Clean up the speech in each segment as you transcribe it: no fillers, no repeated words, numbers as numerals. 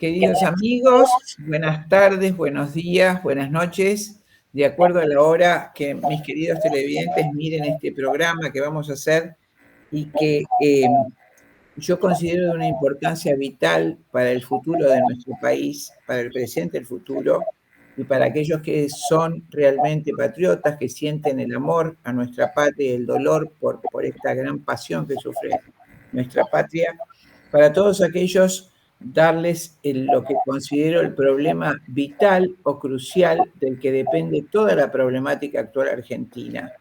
Queridos amigos, buenas tardes, buenos días, buenas noches. De acuerdo a la hora que mis queridos televidentes miren este programa que vamos a hacer y que yo considero de una importancia vital para el futuro de nuestro país, para el presente, el futuro, y para aquellos que son realmente patriotas, que sienten el amor a nuestra patria y el dolor por esta gran pasión que sufre nuestra patria. Para todos aquellos, darles lo que considero el problema vital o crucial del que depende toda la problemática actual argentina,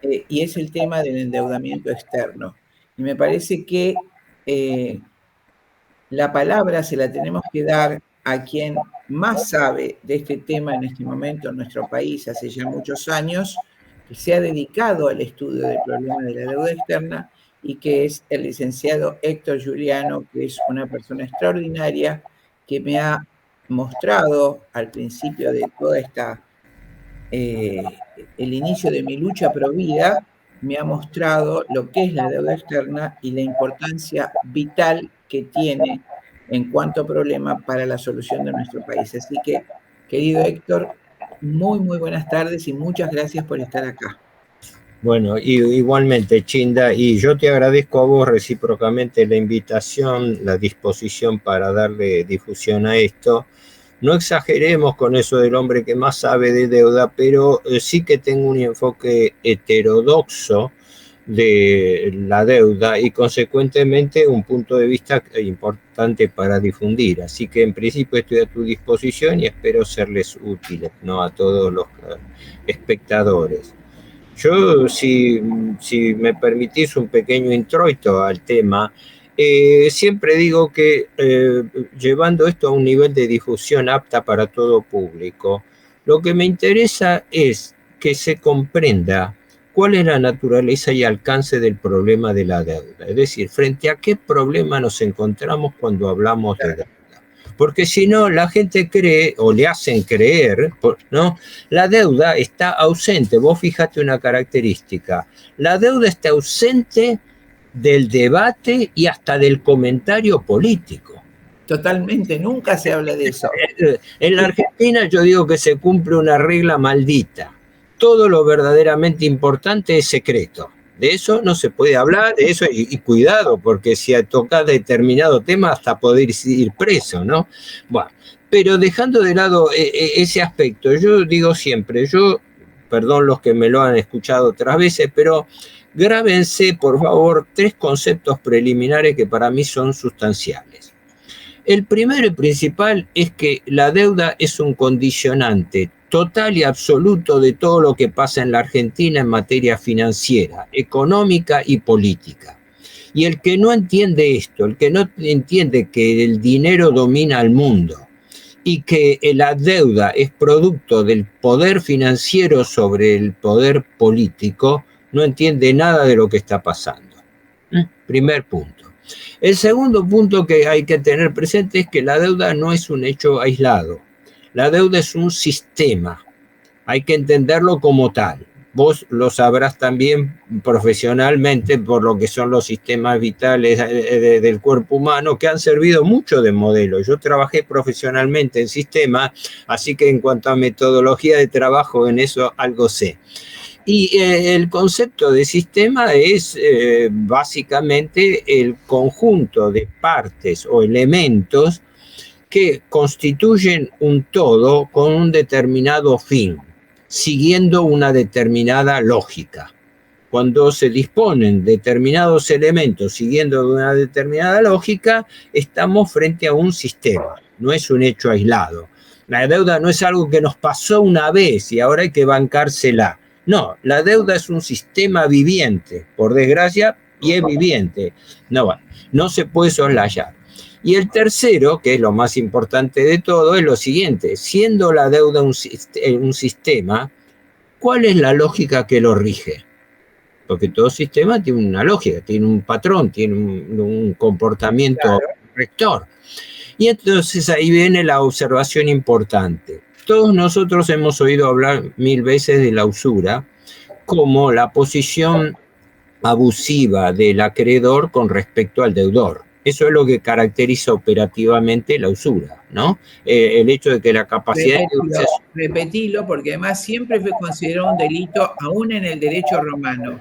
y es el tema del endeudamiento externo. Y me parece que la palabra se la tenemos que dar a quien más sabe de este tema en este momento en nuestro país, hace ya muchos años, que se ha dedicado al estudio del problema de la deuda externa y que es el licenciado Héctor Giuliano, que es una persona extraordinaria que me ha mostrado al principio de toda esta, el inicio de mi lucha pro vida, me ha mostrado lo que es la deuda externa y la importancia vital que tiene en cuanto a problema para la solución de nuestro país. Así que, querido Héctor, muy buenas tardes y muchas gracias por estar acá. Bueno, igualmente, Chinda, y yo te agradezco a vos recíprocamente la invitación, la disposición para darle difusión a esto. No exageremos con eso del hombre que más sabe de deuda, pero sí que tengo un enfoque heterodoxo de la deuda y consecuentemente un punto de vista importante para difundir. Así que en principio estoy a tu disposición y espero serles útiles, ¿no?, a todos los espectadores. Yo, si me permitís un pequeño introito al tema, siempre digo que llevando esto a un nivel de difusión apta para todo público, lo que me interesa es que se comprenda cuál es la naturaleza y alcance del problema de la deuda. Es decir, frente a qué problema nos encontramos cuando hablamos de deuda. Porque si no, la gente cree, o le hacen creer, ¿no? La deuda está ausente. Vos fíjate una característica. La deuda está ausente del debate y hasta del comentario político. Totalmente, nunca se habla de eso. En la Argentina yo digo que se cumple una regla maldita. Todo lo verdaderamente importante es secreto. De eso no se puede hablar, de eso, y cuidado, porque si toca determinado tema hasta poder ir preso, ¿no? Bueno, pero dejando de lado ese aspecto, yo digo siempre, perdón los que me lo han escuchado otras veces, pero grábense, por favor, 3 conceptos preliminares que para mí son sustanciales. El primero y principal es que la deuda es un condicionante total y absoluto de todo lo que pasa en la Argentina en materia financiera, económica y política. Y el que no entiende esto, el que no entiende que el dinero domina al mundo y que la deuda es producto del poder financiero sobre el poder político, no entiende nada de lo que está pasando. Primer punto. El segundo punto que hay que tener presente es que la deuda no es un hecho aislado. La deuda es un sistema. Hay que entenderlo como tal. Vos lo sabrás también profesionalmente por lo que son los sistemas vitales del cuerpo humano, que han servido mucho de modelo. Yo trabajé profesionalmente en sistemas, así que en cuanto a metodología de trabajo en eso algo sé. Y el concepto de sistema es básicamente el conjunto de partes o elementos que constituyen un todo con un determinado fin, siguiendo una determinada lógica. Cuando se disponen determinados elementos siguiendo una determinada lógica, estamos frente a un sistema, no es un hecho aislado. La deuda no es algo que nos pasó una vez y ahora hay que bancársela. No, la deuda es un sistema viviente, por desgracia, y es viviente. No se puede soslayar. Y el tercero, que es lo más importante de todo, es lo siguiente. Siendo la deuda un sistema, ¿cuál es la lógica que lo rige? Porque todo sistema tiene una lógica, tiene un patrón, tiene un comportamiento rector. Y entonces ahí viene la observación importante. Todos nosotros hemos oído hablar 1000 veces de la usura como la posición abusiva del acreedor con respecto al deudor. Eso es lo que caracteriza operativamente la usura, ¿no? El hecho de que la capacidad de... Repetilo, porque además siempre fue considerado un delito, aún en el derecho romano.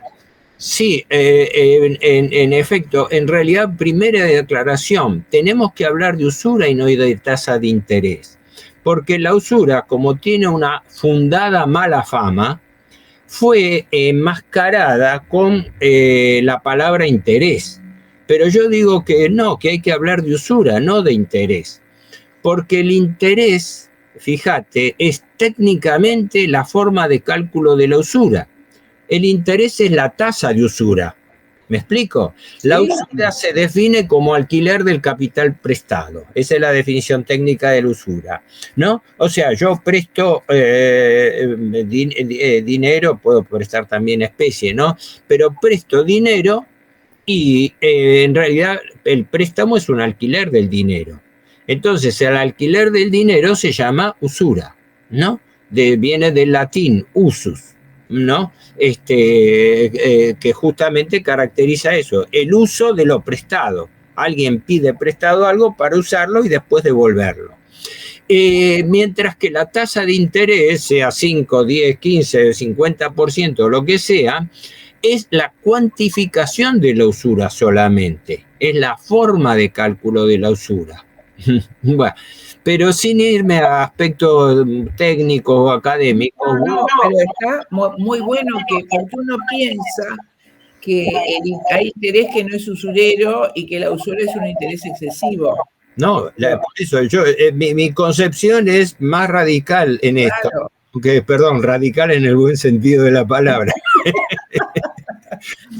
Sí, en efecto, en realidad, primera declaración, tenemos que hablar de usura y no de tasa de interés, porque la usura, como tiene una fundada mala fama, fue enmascarada con la palabra interés. Pero yo digo que no, que hay que hablar de usura, no de interés. Porque el interés, fíjate, es técnicamente la forma de cálculo de la usura. El interés es la tasa de usura. ¿Me explico? Sí. La usura se define como alquiler del capital prestado. Esa es la definición técnica de la usura, ¿no? O sea, yo presto dinero, puedo prestar también especie, ¿no? Pero presto dinero y en realidad el préstamo es un alquiler del dinero. Entonces, el alquiler del dinero se llama usura, ¿no? Viene del latín usus, ¿no? Que justamente caracteriza eso, el uso de lo prestado. Alguien pide prestado algo para usarlo y después devolverlo. Mientras que la tasa de interés, sea 5, 10, 15, 50%, lo que sea, es la cuantificación de la usura solamente, es la forma de cálculo de la usura. Bueno, pero sin irme a aspectos técnicos o académicos. No, pero está muy bueno porque uno piensa que hay interés que no es usurero y que la usura es un interés excesivo. No, por eso mi concepción es más radical en esto. Claro. Perdón, radical en el buen sentido de la palabra.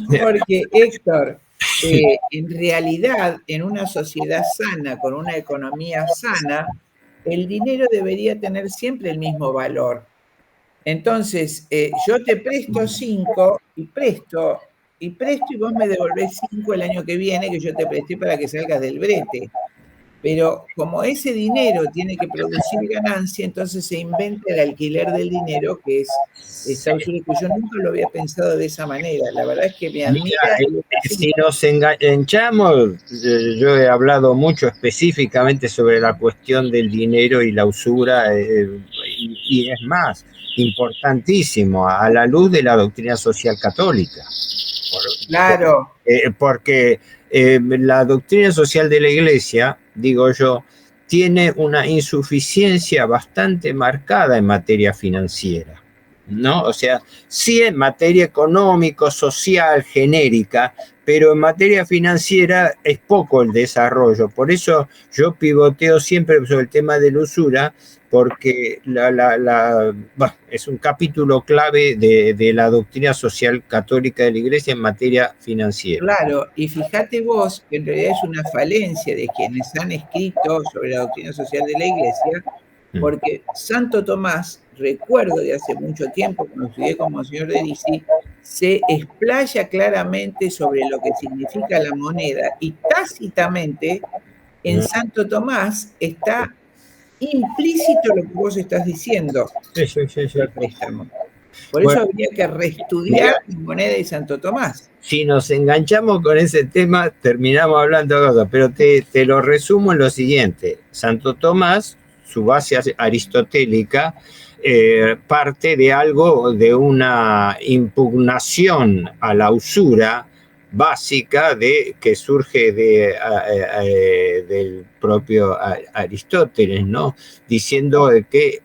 Porque, Héctor, en realidad, en una sociedad sana, con una economía sana, el dinero debería tener siempre el mismo valor. Entonces, yo te presto 5 y presto y vos me devolvés 5 el año que viene que yo te presté para que salgas del brete. Pero como ese dinero tiene que producir ganancia, entonces se inventa el alquiler del dinero, que es esta usura, que yo nunca lo había pensado de esa manera. La verdad es que me admira. Si nos enganchamos, yo he hablado mucho específicamente sobre la cuestión del dinero y la usura, y es más, importantísimo, a la luz de la doctrina social católica. Claro. Porque la doctrina social de la Iglesia, digo yo, tiene una insuficiencia bastante marcada en materia financiera, ¿no? O sea, sí en materia económico, social, genérica, pero en materia financiera es poco el desarrollo. Por eso yo pivoteo siempre sobre el tema de la usura, porque bueno, es un capítulo clave de la doctrina social católica de la Iglesia en materia financiera. Claro, y fíjate vos que en realidad es una falencia de quienes han escrito sobre la doctrina social de la Iglesia, porque Santo Tomás, recuerdo de hace mucho tiempo, cuando estudié con Monseñor de Risi, se explaya claramente sobre lo que significa la moneda y tácitamente en Santo Tomás está implícito lo que vos estás diciendo. Sí. El préstamo. Por eso habría que reestudiar la moneda y Santo Tomás. Si nos enganchamos con ese tema, terminamos hablando de cosas, pero te lo resumo en lo siguiente. Santo Tomás, su base aristotélica, parte de algo, de una impugnación a la usura básica que surge del propio Aristóteles, ¿no? Diciendo que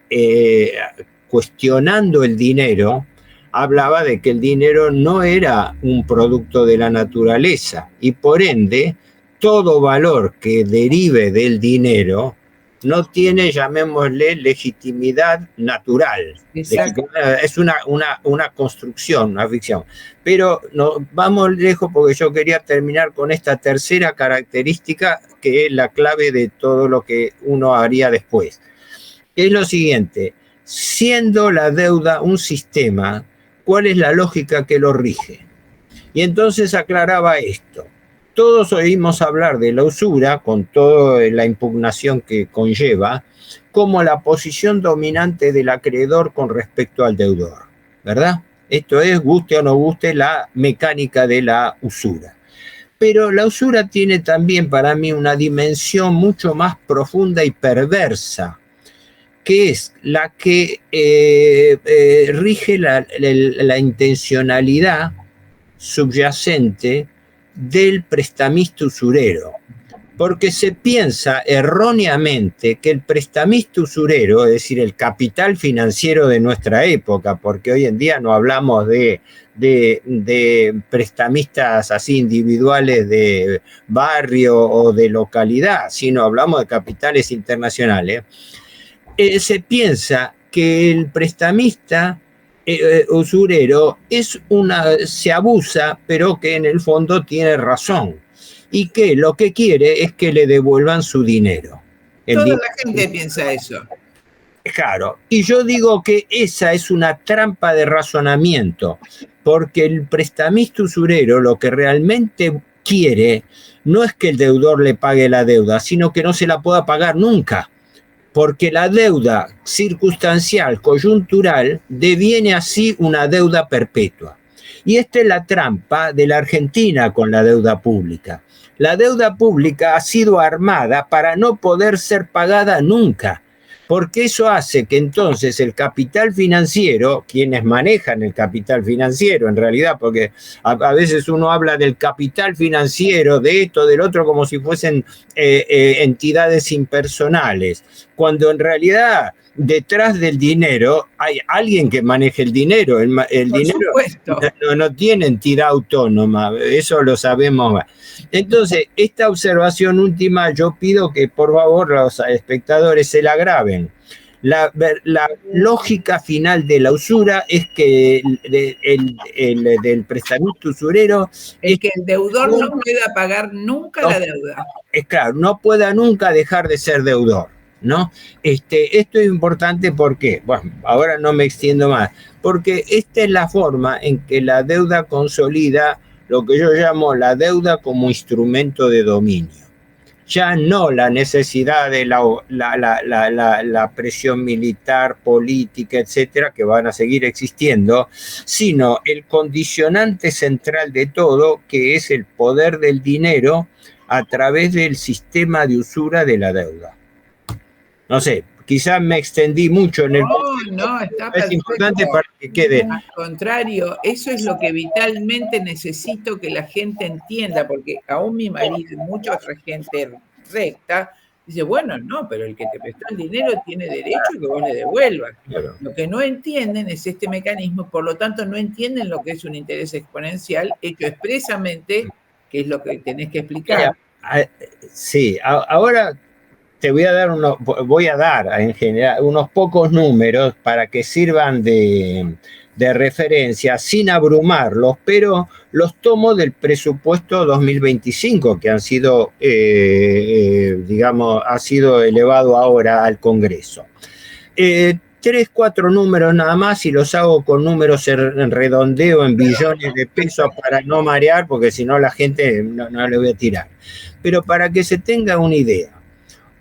cuestionando el dinero, hablaba de que el dinero no era un producto de la naturaleza y por ende todo valor que derive del dinero no tiene, llamémosle, legitimidad natural. Exacto. Es una construcción, una ficción. Pero no, vamos lejos porque yo quería terminar con esta tercera característica que es la clave de todo lo que uno haría después. Es lo siguiente, siendo la deuda un sistema, ¿cuál es la lógica que lo rige? Y entonces aclaraba esto. Todos oímos hablar de la usura, con toda la impugnación que conlleva, como la posición dominante del acreedor con respecto al deudor, ¿verdad? Esto es, guste o no guste, la mecánica de la usura. Pero la usura tiene también para mí una dimensión mucho más profunda y perversa, que es la que rige la intencionalidad subyacente del prestamista usurero. Porque se piensa erróneamente que el prestamista usurero, es decir, el capital financiero de nuestra época, porque hoy en día no hablamos de prestamistas así individuales de barrio o de localidad, sino hablamos de capitales internacionales, se piensa que el prestamista usurero se abusa, pero que en el fondo tiene razón y que lo que quiere es que le devuelvan su dinero. Toda la gente piensa eso. Claro, y yo digo que esa es una trampa de razonamiento, porque el prestamista usurero lo que realmente quiere no es que el deudor le pague la deuda, sino que no se la pueda pagar nunca, porque la deuda circunstancial, coyuntural, deviene así una deuda perpetua. Y esta es la trampa de la Argentina con la deuda pública. La deuda pública ha sido armada para no poder ser pagada nunca, porque eso hace que entonces el capital financiero, quienes manejan el capital financiero en realidad, porque a veces uno habla del capital financiero, de esto, del otro, como si fuesen entidades impersonales, cuando en realidad detrás del dinero hay alguien que maneje el dinero. El dinero no tiene entidad autónoma, eso lo sabemos. Entonces, esta observación última yo pido que por favor los espectadores se la graben. La lógica final de la usura es que del prestamista usurero es que el deudor no pueda pagar nunca la deuda. Es claro, no pueda nunca dejar de ser deudor, ¿no? Esto es importante porque, bueno, ahora no me extiendo más, porque esta es la forma en que la deuda consolida lo que yo llamo la deuda como instrumento de dominio. Ya no la necesidad de la presión militar, política, etcétera, que van a seguir existiendo, sino el condicionante central de todo, que es el poder del dinero a través del sistema de usura de la deuda. No sé, quizás me extendí mucho en el... No, está es importante para que quede. Al contrario, eso es lo que vitalmente necesito que la gente entienda, porque aún mi marido y mucha otra gente recta dice, bueno, no, pero el que te prestó el dinero tiene derecho a que vos le devuelvas. Claro. Lo que no entienden es este mecanismo, por lo tanto no entienden lo que es un interés exponencial hecho expresamente, que es lo que tenés que explicar. Sí, ahora te voy a dar en general unos pocos números para que sirvan de referencia sin abrumarlos, pero los tomo del presupuesto 2025 que han sido, ha sido elevado ahora al Congreso. 3, 4 números nada más y los hago con números en redondeo en billones de pesos para no marear, porque si no la gente no le voy a tirar. Pero para que se tenga una idea.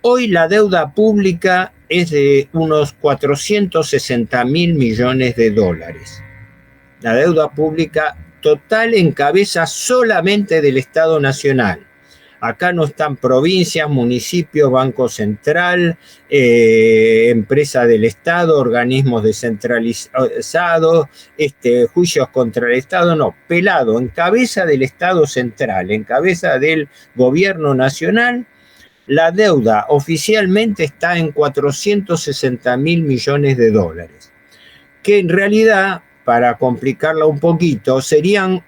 Hoy la deuda pública es de unos 460.000 millones de dólares. La deuda pública total en cabeza solamente del Estado Nacional. Acá no están provincias, municipios, Banco Central, empresa del Estado, organismos descentralizados, juicios contra el Estado, no, pelado, en cabeza del Estado Central, en cabeza del Gobierno Nacional. La deuda oficialmente está en 460.000 millones de dólares, que en realidad, para complicarla un poquito, serían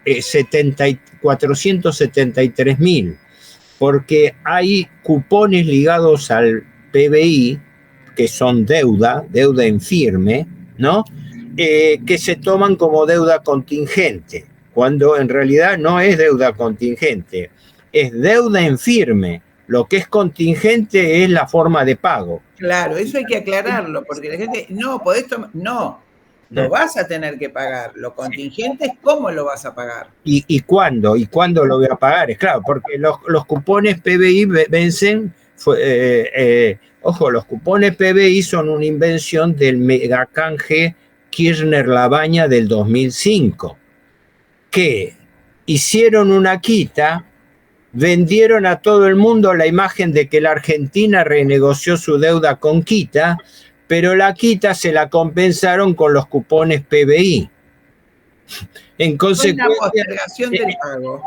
473.000, porque hay cupones ligados al PBI, que son deuda en firme, ¿no? Que se toman como deuda contingente, cuando en realidad no es deuda contingente. Es deuda en firme. Lo que es contingente es la forma de pago. Claro, eso hay que aclararlo, porque la gente, no, podés tomar, no, lo vas a tener que pagar. Lo contingente es cómo lo vas a pagar. ¿Y cuándo? ¿Y cuándo lo voy a pagar? Es claro, porque los cupones PBI vencen, ojo, los cupones PBI son una invención del megacanje Kirchner-Labaña del 2005, que hicieron una quita, vendieron a todo el mundo la imagen de que la Argentina renegoció su deuda con quita, pero la quita se la compensaron con los cupones PBI. En consecuencia, fue una postergación del pago.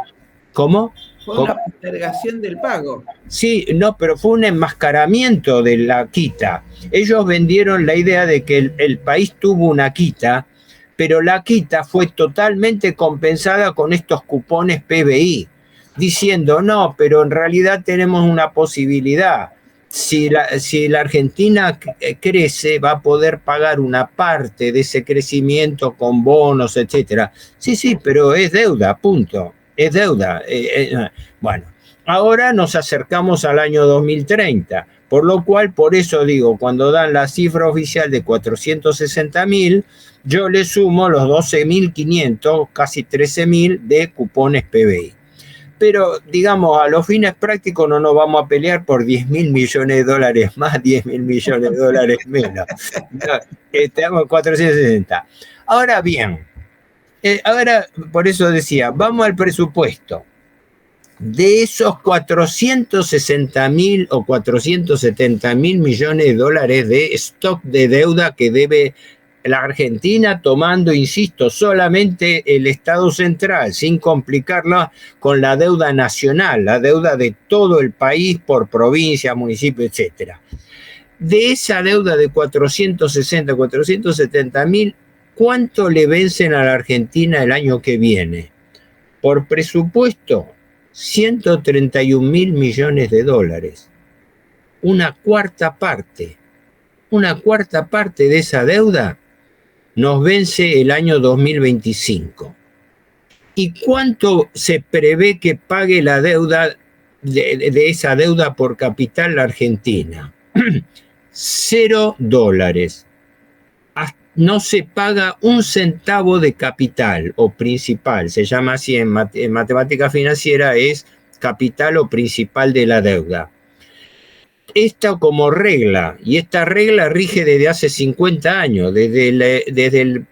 ¿Cómo? Fue una postergación del pago. Sí, no, pero fue un enmascaramiento de la quita. Ellos vendieron la idea de que el país tuvo una quita, pero la quita fue totalmente compensada con estos cupones PBI, diciendo, no, pero en realidad tenemos una posibilidad. Si la Argentina crece, va a poder pagar una parte de ese crecimiento con bonos, etcétera. Sí, pero es deuda, punto. Es deuda. Bueno, ahora nos acercamos al año 2030, por lo cual, por eso digo, cuando dan la cifra oficial de 460.000, yo le sumo los 12.500, casi 13.000 de cupones PBI. Pero, digamos, a los fines prácticos no nos vamos a pelear por 10.000 millones de dólares más, 10.000 millones de dólares menos. Estamos en 460. Ahora bien, ahora por eso decía, vamos al presupuesto. De esos 460.000 o 470.000 millones de dólares de stock de deuda que debe la Argentina, tomando, insisto, solamente el Estado central, sin complicarla con la deuda nacional, la deuda de todo el país por provincia, municipio, etcétera. De esa deuda de 470.000, ¿cuánto le vencen a la Argentina el año que viene? Por presupuesto, 131.000 millones de dólares. Una cuarta parte de esa deuda nos vence el año 2025. ¿Y cuánto se prevé que pague la deuda de esa deuda por capital la Argentina? $0. No se paga un centavo de capital o principal, se llama así en matemática financiera, es capital o principal de la deuda. Esta como regla, y esta regla rige desde hace 50 años, desde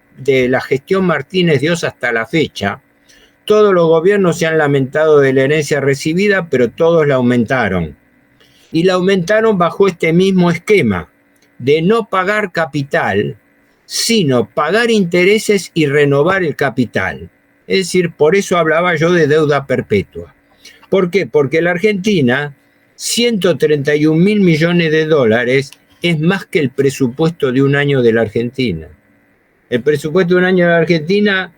la gestión Martínez Dios hasta la fecha. Todos los gobiernos se han lamentado de la herencia recibida, pero todos la aumentaron. Y la aumentaron bajo este mismo esquema de no pagar capital, sino pagar intereses y renovar el capital. Es decir, por eso hablaba yo de deuda perpetua. ¿Por qué? Porque la Argentina, 131.000 millones de dólares es más que el presupuesto de un año de la Argentina. El presupuesto de un año de la Argentina,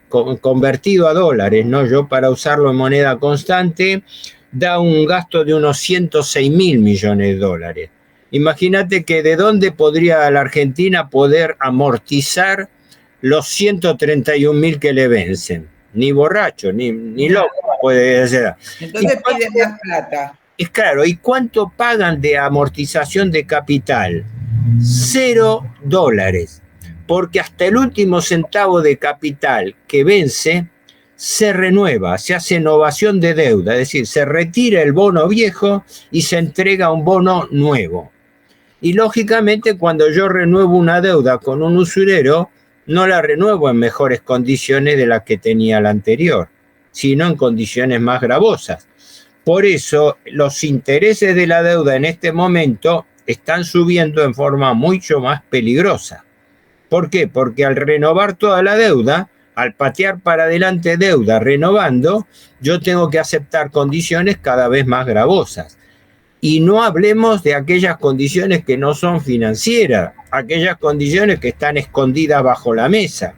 convertido a dólares, ¿no? Yo para usarlo en moneda constante, da un gasto de unos 106.000 millones de dólares. Imagínate que de dónde podría la Argentina poder amortizar los 131.000 que le vencen. Ni borracho, ni loco puede ser. Entonces piden más plata. Es claro, ¿y cuánto pagan de amortización de capital? $0. Porque hasta el último centavo de capital que vence se renueva, se hace innovación de deuda, es decir, se retira el bono viejo y se entrega un bono nuevo. Y lógicamente cuando yo renuevo una deuda con un usurero, no la renuevo en mejores condiciones de las que tenía la anterior, sino en condiciones más gravosas. Por eso los intereses de la deuda en este momento están subiendo en forma mucho más peligrosa. ¿Por qué? Porque al renovar toda la deuda, al patear para adelante deuda renovando, yo tengo que aceptar condiciones cada vez más gravosas. Y no hablemos de aquellas condiciones que no son financieras, aquellas condiciones que están escondidas bajo la mesa.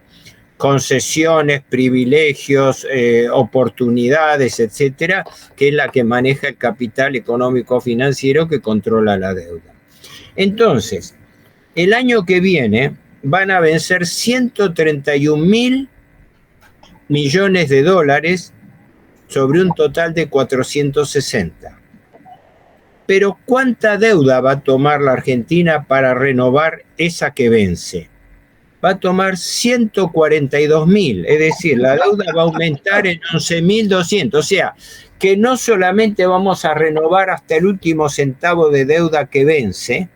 Concesiones, privilegios, oportunidades, etcétera, que es la que maneja el capital económico financiero que controla la deuda. Entonces, el año que viene van a vencer 131.000 millones de dólares sobre un total de 460. Pero ¿cuánta deuda va a tomar la Argentina para renovar esa que vence? Va a tomar 142.000, es decir, la deuda va a aumentar en 11.200, o sea, que no solamente vamos a renovar hasta el último centavo de deuda que vence,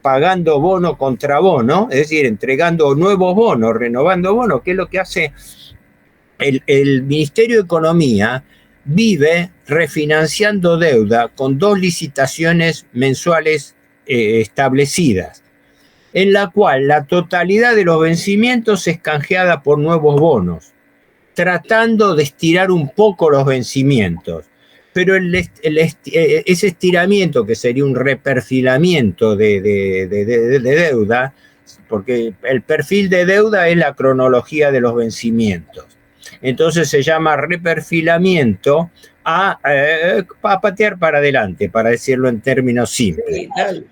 pagando bono contra bono, es decir, entregando nuevos bonos, renovando bonos, que es lo que hace el Ministerio de Economía vive refinanciando deuda con 2 licitaciones mensuales establecidas, en la cual la totalidad de los vencimientos es canjeada por nuevos bonos, tratando de estirar un poco los vencimientos. Pero ese estiramiento, que sería un reperfilamiento de deuda, porque el perfil de deuda es la cronología de los vencimientos. Entonces se llama reperfilamiento a patear para adelante, para decirlo en términos simples. Sí, tal.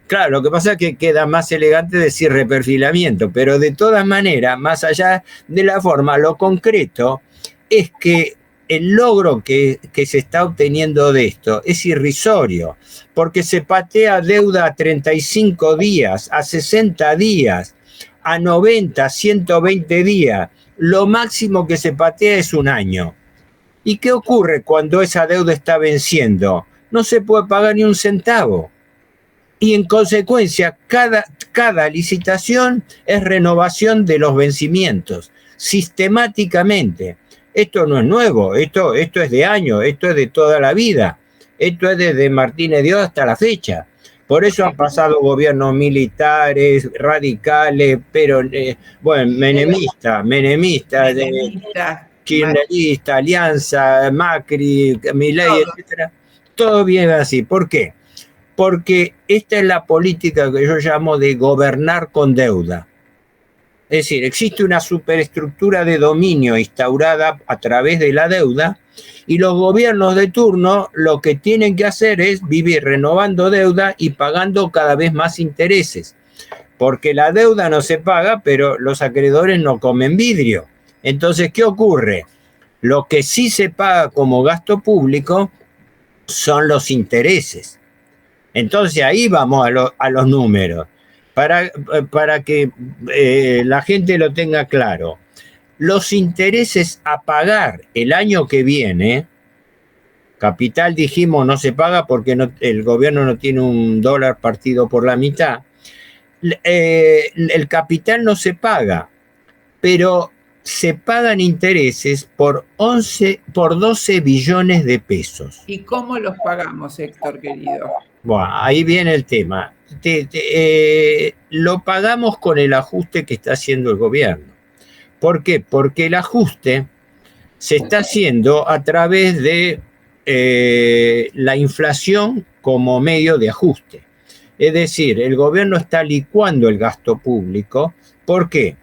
Claro, lo que pasa es que queda más elegante decir reperfilamiento, pero de todas maneras, más allá de la forma, lo concreto es que el logro que se está obteniendo de esto es irrisorio, porque se patea deuda a 35 días, a 60 días, a 90, 120 días. Lo máximo que se patea es 1 año. ¿Y qué ocurre cuando esa deuda está venciendo? No se puede pagar ni un centavo. Y en consecuencia, cada licitación es renovación de los vencimientos, sistemáticamente. Esto no es nuevo, esto es de años, esto es de toda la vida. Esto es desde Martínez Dios hasta la fecha. Por eso han pasado gobiernos militares, radicales, pero menemista, kirchnerista, Alianza, Macri, Milei, etc. Todo viene así. ¿Por qué? Porque esta es la política que yo llamo de gobernar con deuda. Es decir, existe una superestructura de dominio instaurada a través de la deuda, y los gobiernos de turno lo que tienen que hacer es vivir renovando deuda y pagando cada vez más intereses. Porque la deuda no se paga, pero los acreedores no comen vidrio. Entonces, ¿qué ocurre? Lo que sí se paga como gasto público son los intereses. Entonces ahí vamos a los números, para que la gente lo tenga claro. Los intereses a pagar el año que viene, capital dijimos no se paga porque el gobierno no tiene $1 partido por la mitad, el capital no se paga, pero se pagan intereses por 12 billones de pesos. ¿Y cómo los pagamos, Héctor, querido? Bueno, ahí viene el tema. Lo pagamos con el ajuste que está haciendo el gobierno. ¿Por qué? Porque el ajuste se está haciendo a través de la inflación como medio de ajuste. Es decir, el gobierno está licuando el gasto público. ¿Por qué?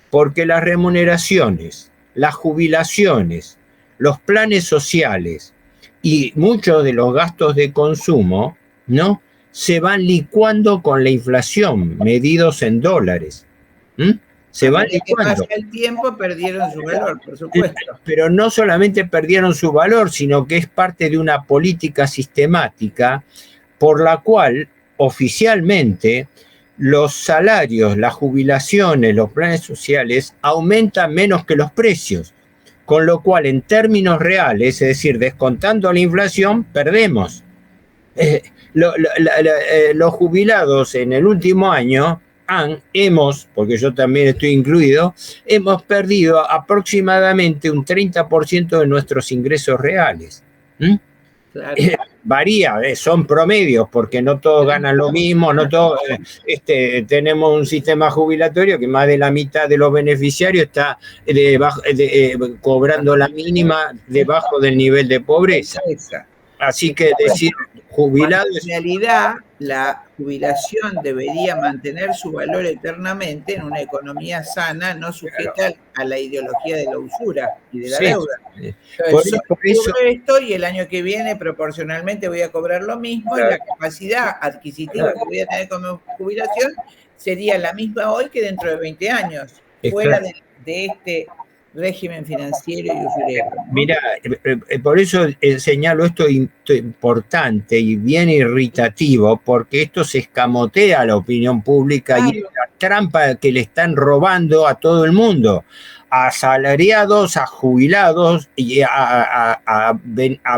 Porque las remuneraciones, las jubilaciones, los planes sociales y muchos de los gastos de consumo, ¿no?, se van licuando con la inflación, medidos en dólares. Se van licuando. Pasa el tiempo, perdieron su valor, por supuesto. Pero no solamente perdieron su valor, sino que es parte de una política sistemática por la cual oficialmente los salarios, las jubilaciones, los planes sociales aumentan menos que los precios, con lo cual en términos reales, es decir, descontando la inflación, perdemos. Los jubilados en el último año porque yo también estoy incluido, hemos perdido aproximadamente un 30% de nuestros ingresos reales. Claro. Varía, son promedios, porque no todos ganan lo mismo, no todos, tenemos un sistema jubilatorio que más de la mitad de los beneficiarios está cobrando la mínima debajo del nivel de pobreza. Así que decir jubilados... En realidad, la jubilación debería mantener su valor eternamente en una economía sana, no sujeta a la ideología de la usura y de la deuda. Entonces, por eso esto, y el año que viene proporcionalmente voy a cobrar lo mismo, y la capacidad adquisitiva que voy a tener como jubilación sería la misma hoy que dentro de 20 años, fuera de este régimen financiero y usurero. Mira, por eso señalo esto importante y bien irritativo, porque esto se escamotea a la opinión pública y es la trampa que le están robando a todo el mundo, a asalariados, a jubilados y a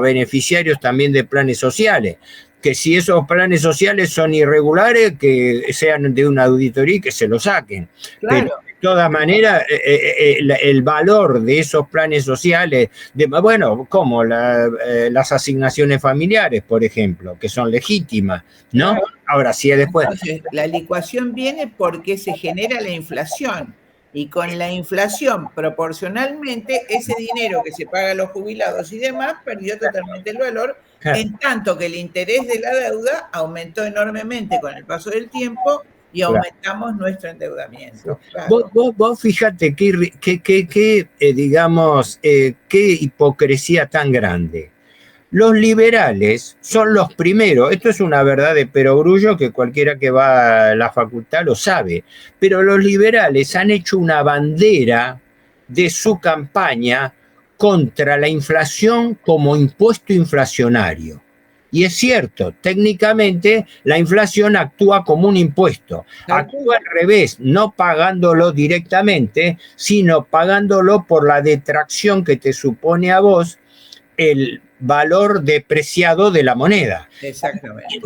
beneficiarios también de planes sociales. Que si esos planes sociales son irregulares, que sean de una auditoría y que se lo saquen. Claro. todas maneras, el valor de esos planes sociales, como las asignaciones familiares, por ejemplo, que son legítimas, ¿no? Claro. Ahora sí, después. Entonces, la licuación viene porque se genera la inflación. Y con la inflación, proporcionalmente, ese dinero que se paga a los jubilados y demás perdió totalmente el valor, en tanto que el interés de la deuda aumentó enormemente con el paso del tiempo y aumentamos nuestro endeudamiento. Claro. Vos fíjate digamos, qué hipocresía tan grande. Los liberales son los primeros, esto es una verdad de perogrullo que cualquiera que va a la facultad lo sabe, pero los liberales han hecho una bandera de su campaña contra la inflación como impuesto inflacionario. Y es cierto, técnicamente la inflación actúa como un impuesto, actúa al revés, no pagándolo directamente, sino pagándolo por la detracción que te supone a vos el valor depreciado de la moneda. Exactamente.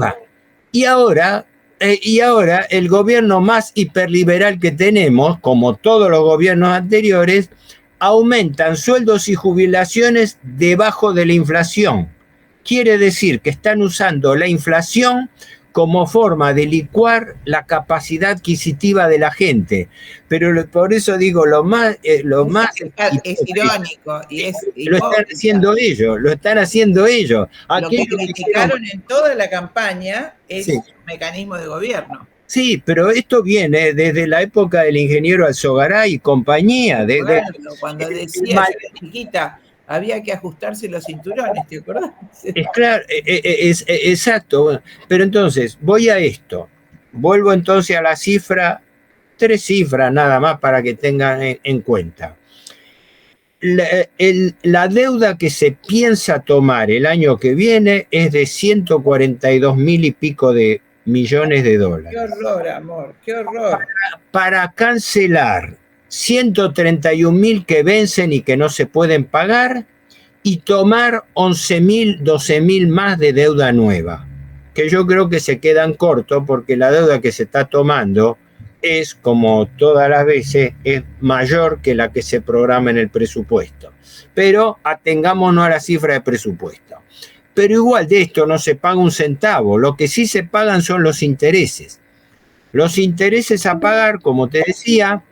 Y ahora el gobierno más hiperliberal que tenemos, como todos los gobiernos anteriores, aumentan sueldos y jubilaciones debajo de la inflación. Quiere decir que están usando la inflación como forma de licuar la capacidad adquisitiva de la gente. Pero por eso digo, lo más es irónico y lo están haciendo ellos. Lo que criticaron en toda la campaña es un mecanismo de gobierno. Sí, pero esto viene desde la época del ingeniero Alzogaray y compañía. Cuando decía, yo era chiquita, había que ajustarse los cinturones, ¿te acordás? Es claro, exacto. Pero entonces, voy a esto. Vuelvo entonces a la cifra, 3 cifras nada más para que tengan en cuenta. La deuda que se piensa tomar el año que viene es de 142.000 y pico de millones de dólares. Qué horror, amor, qué horror. Para cancelar 131.000 que vencen y que no se pueden pagar y tomar 11.000, 12.000 más de deuda nueva, que yo creo que se quedan cortos porque la deuda que se está tomando es, como todas las veces, es mayor que la que se programa en el presupuesto. Pero atengámonos a la cifra de presupuesto. Pero igual de esto no se paga un centavo, lo que sí se pagan son los intereses. Los intereses a pagar, como te decía,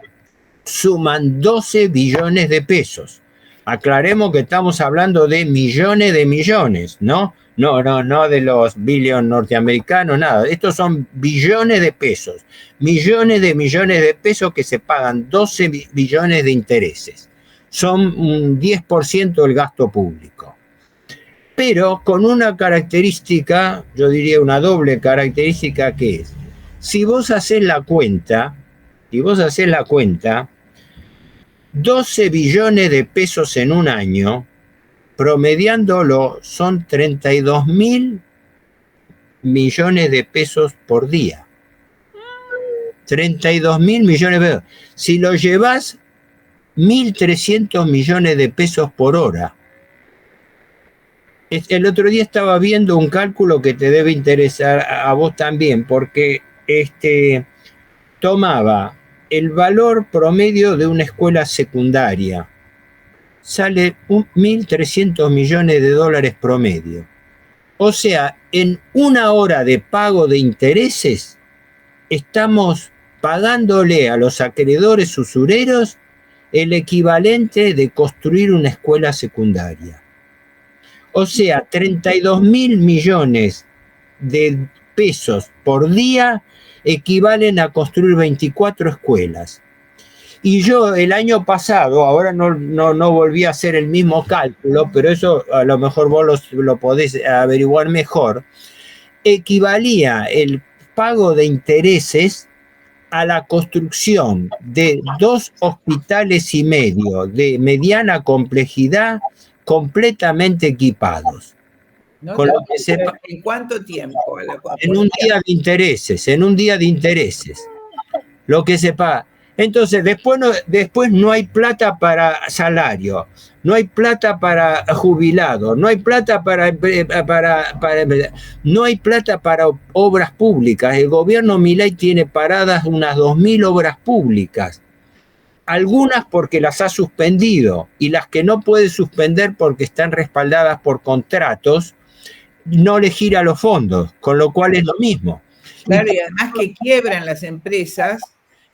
suman 12 billones de pesos. Aclaremos que estamos hablando de millones, ¿no? No de los billones norteamericanos, nada. Estos son billones de pesos. Millones de pesos que se pagan 12 billones de intereses. Son un 10% del gasto público. Pero con una característica, yo diría una doble característica, que es, si vos haces la cuenta, 12 billones de pesos en un año, promediándolo, son 32.000 millones de pesos por día. 32.000 millones de pesos. Si lo llevas, 1.300 millones de pesos por hora. El otro día estaba viendo un cálculo que te debe interesar a vos también, porque tomaba el valor promedio de una escuela secundaria. Sale 1.300 millones de dólares promedio. O sea, en una hora de pago de intereses, estamos pagándole a los acreedores usureros el equivalente de construir una escuela secundaria. O sea, 32.000 millones de pesos por día equivalen a construir 24 escuelas. Y yo el año pasado, ahora no volví a hacer el mismo cálculo, pero eso a lo mejor vos lo podés averiguar mejor, equivalía el pago de intereses a la construcción de 2 hospitales y medio de mediana complejidad completamente equipados. No, con lo que ¿en cuánto tiempo? En un día de intereses. Lo que se paga. Entonces, después no hay plata para salario, no hay plata para jubilados, no hay plata no hay plata para obras públicas. El gobierno Milei tiene paradas unas 2.000 obras públicas. algunas porque las ha suspendido y las que no puede suspender porque están respaldadas por contratos, no le gira los fondos, con lo cual es lo mismo. Claro, y además que quiebran las empresas,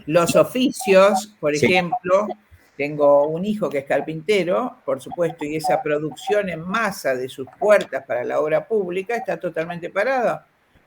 los oficios, por ejemplo, tengo un hijo que es carpintero, por supuesto, y esa producción en masa de sus puertas para la obra pública está totalmente parada.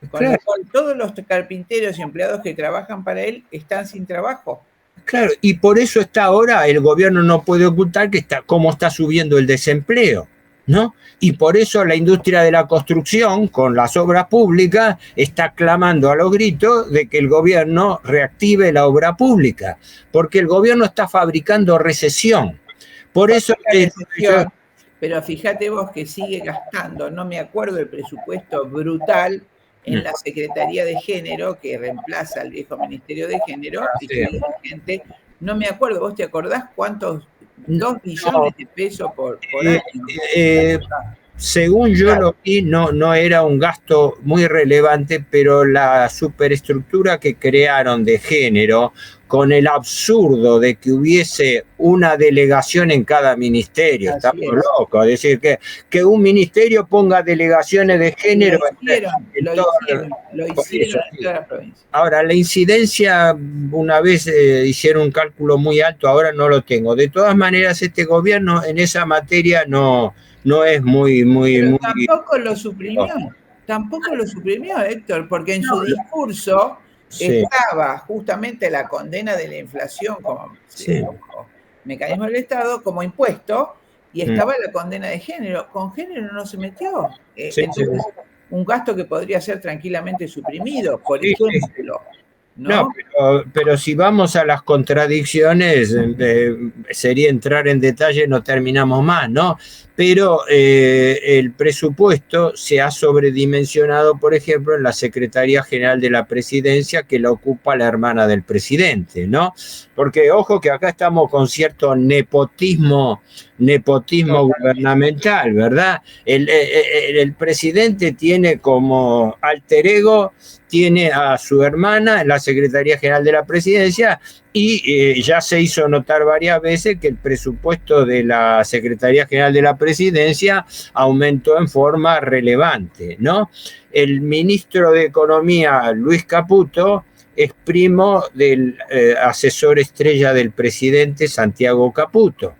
Con lo cual, todos los carpinteros y empleados que trabajan para él están sin trabajo. Claro, y por eso está ahora, el gobierno no puede ocultar que cómo está subiendo el desempleo, ¿no? Y por eso la industria de la construcción, con las obras públicas, está clamando a los gritos de que el gobierno reactive la obra pública, porque el gobierno está fabricando recesión. Por eso pero fíjate vos que sigue gastando, no me acuerdo el presupuesto brutal en la Secretaría de Género, que reemplaza al viejo Ministerio de Género, y sigue vigente. No me acuerdo, ¿vos te acordás cuántos? 2 billones de pesos por año. Según yo lo vi, no era un gasto muy relevante, pero la superestructura que crearon de género, con el absurdo de que hubiese una delegación en cada ministerio, estamos locos, es decir, que un ministerio ponga delegaciones de género. Lo hicieron en toda la provincia. Ahora, la incidencia, una vez hicieron un cálculo muy alto, ahora no lo tengo. De todas maneras, este gobierno en esa materia no es muy... Tampoco lo suprimió, Héctor, porque en su discurso estaba justamente la condena de la inflación como mecanismo del Estado, como impuesto, y estaba la condena de género. Con género no se metió. Entonces, un gasto que podría ser tranquilamente suprimido, por ejemplo. No, pero si vamos a las contradicciones, sería entrar en detalle, no terminamos más, ¿no? Pero el presupuesto se ha sobredimensionado, por ejemplo, en la Secretaría General de la Presidencia, que la ocupa la hermana del presidente, ¿no? Porque, ojo, que acá estamos con cierto nepotismo gubernamental, ¿verdad? El presidente tiene como alter ego, tiene a su hermana en la Secretaría General de la Presidencia y ya se hizo notar varias veces que el presupuesto de la Secretaría General de la Presidencia aumentó en forma relevante, ¿no? El ministro de Economía, Luis Caputo, es primo del asesor estrella del presidente, Santiago Caputo.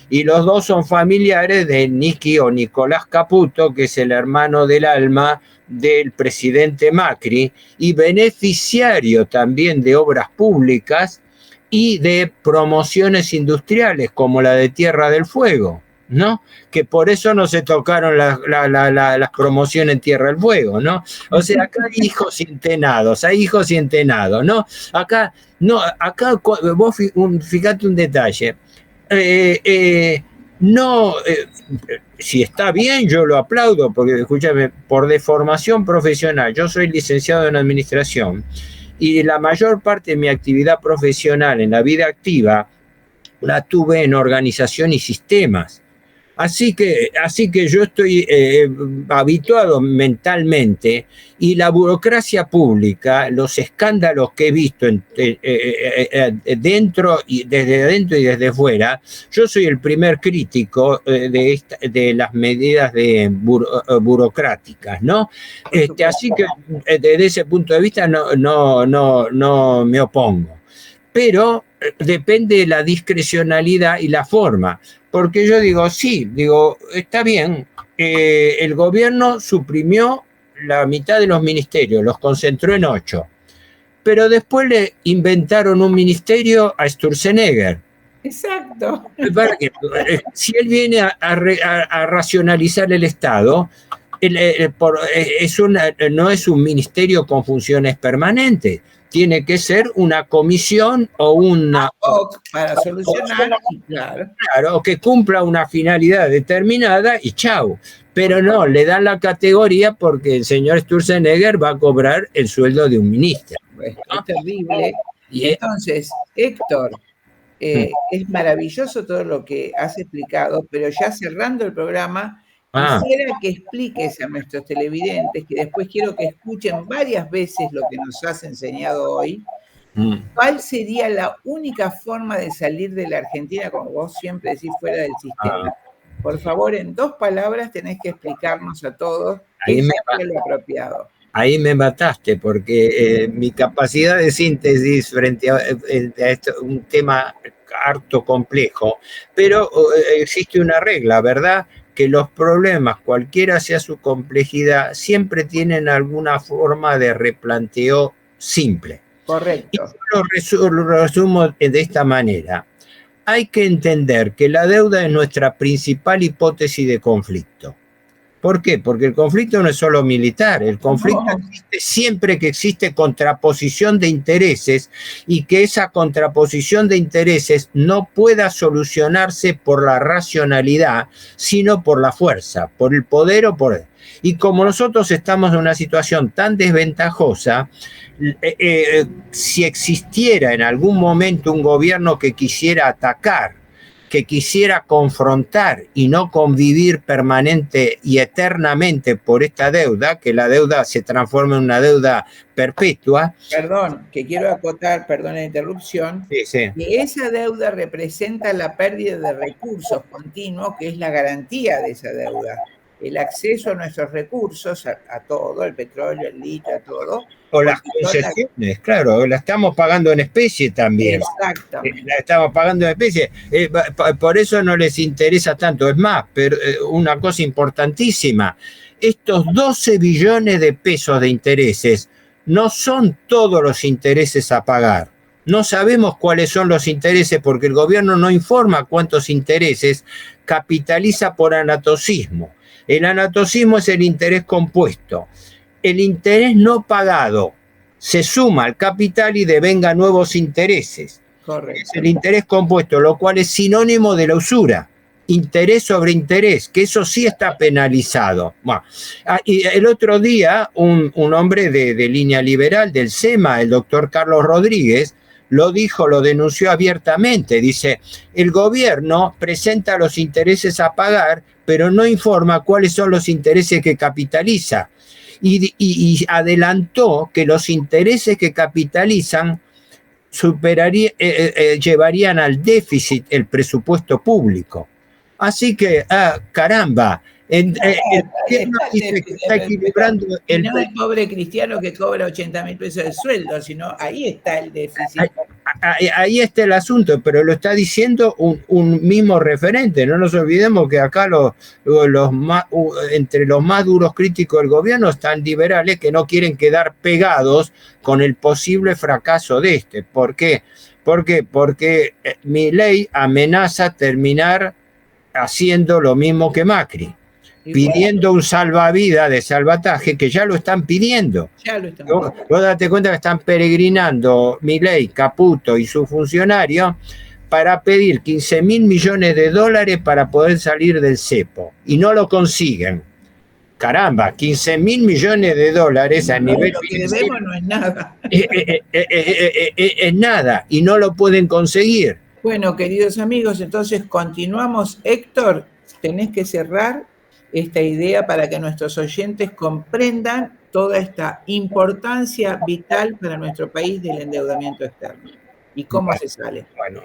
Y los dos son familiares de Nicky o Nicolás Caputo, que es el hermano del alma del presidente Macri y beneficiario también de obras públicas y de promociones industriales como la de Tierra del Fuego, ¿no? Que por eso no se tocaron las promociones en Tierra del Fuego, ¿no? O sea, acá hay hijos sin tenados, ¿no? Acá vos fíjate un detalle. Si está bien, yo lo aplaudo, porque escúchame, por deformación profesional, yo soy licenciado en administración y la mayor parte de mi actividad profesional en la vida activa la tuve en organización y sistemas. Así que yo estoy habituado mentalmente, y la burocracia pública, los escándalos que he visto dentro y desde adentro y desde fuera, yo soy el primer crítico de las medidas burocráticas, ¿no? Así que desde ese punto de vista no me opongo. Pero depende de la discrecionalidad y la forma. Porque yo digo, está bien, el gobierno suprimió la mitad de los ministerios, los concentró en 8, pero después le inventaron un ministerio a Sturzenegger. Exacto. Si él viene a racionalizar el Estado, no es un ministerio con funciones permanentes. Tiene que ser una comisión o una... para solucionar, claro, que cumpla una finalidad determinada y chau. Pero no, le dan la categoría porque el señor Sturzenegger va a cobrar el sueldo de un ministro. Es terrible. Y entonces, Héctor, es maravilloso todo lo que has explicado, pero ya cerrando el programa, quisiera que expliques a nuestros televidentes, que después quiero que escuchen varias veces lo que nos has enseñado hoy, ¿Cuál sería la única forma de salir de la Argentina, como vos siempre decís, fuera del sistema? Por favor, en 2 palabras tenés que explicarnos a todos qué sería lo apropiado. Ahí me mataste, porque mi capacidad de síntesis frente a esto, un tema harto complejo, pero existe una regla, ¿verdad? Que los problemas, cualquiera sea su complejidad, siempre tienen alguna forma de replanteo simple. Correcto. Y yo lo resumo de esta manera. Hay que entender que la deuda es nuestra principal hipótesis de conflicto. ¿Por qué? Porque el conflicto no es solo militar, el conflicto existe siempre que existe contraposición de intereses y que esa contraposición de intereses no pueda solucionarse por la racionalidad, sino por la fuerza, por el poder o por... Y como nosotros estamos en una situación tan desventajosa, si existiera en algún momento un gobierno que quisiera atacar, que quisiera confrontar y no convivir permanente y eternamente por esta deuda, que la deuda se transforma en una deuda perpetua. Perdón, que quiero acotar, perdón la interrupción, que esa deuda representa la pérdida de recursos continuos, que es la garantía de esa deuda. El acceso a nuestros recursos, a todo, el petróleo, el litio, a todo. O las concesiones, claro, la estamos pagando en especie también. Exactamente. La estamos pagando en especie. Por eso no les interesa tanto. Es más, pero una cosa importantísima, estos 12 billones de pesos de intereses no son todos los intereses a pagar. No sabemos cuáles son los intereses porque el gobierno no informa cuántos intereses capitaliza por anatocismo. El anatocismo es el interés compuesto. El interés no pagado se suma al capital y devenga nuevos intereses. Correcto. Es el interés compuesto, lo cual es sinónimo de la usura. Interés sobre interés, que eso sí está penalizado. Bueno, y el otro día un hombre de línea liberal del SEMA, el doctor Carlos Rodríguez, lo dijo, lo denunció abiertamente. Dice, el gobierno presenta los intereses a pagar, pero no informa cuáles son los intereses que capitaliza. Y adelantó que los intereses que capitalizan llevarían al déficit el presupuesto público. Así que, caramba, está equilibrando el... No el pobre cristiano que cobra 80.000 pesos de sueldo, sino ahí está el déficit. Ahí está el asunto, pero lo está diciendo un mismo referente. No nos olvidemos que acá entre los más duros críticos del gobierno están liberales que no quieren quedar pegados con el posible fracaso de este. ¿Por qué? Porque Milei amenaza terminar haciendo lo mismo que Macri, pidiendo un salvavidas de salvataje, que ya lo están pidiendo. Vos date cuenta que están peregrinando Milei, Caputo y su funcionario para pedir 15.000 millones de dólares para poder salir del cepo, y no lo consiguen. Caramba, 15.000 millones de dólares a nivel lo que debemos no es nada. Es nada, y no lo pueden conseguir. Bueno, queridos amigos, entonces continuamos. Héctor, tenés que cerrar esta idea para que nuestros oyentes comprendan toda esta importancia vital para nuestro país del endeudamiento externo y cómo se sale. Bueno,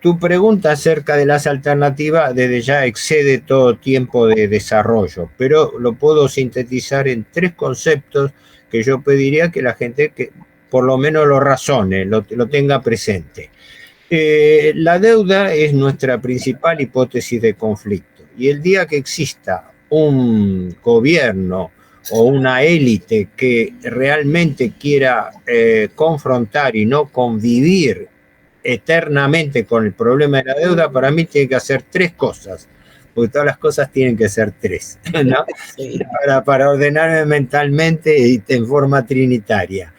tu pregunta acerca de las alternativas desde ya excede todo tiempo de desarrollo, pero lo puedo sintetizar en 3 conceptos que yo pediría que la gente que por lo menos lo razone, lo tenga presente. La deuda es nuestra principal hipótesis de conflicto, y el día que exista un gobierno o una élite que realmente quiera confrontar y no convivir eternamente con el problema de la deuda, para mí tiene que hacer 3 cosas, porque todas las cosas tienen que ser 3, ¿no? Sí. Para ordenarme mentalmente y en forma trinitaria.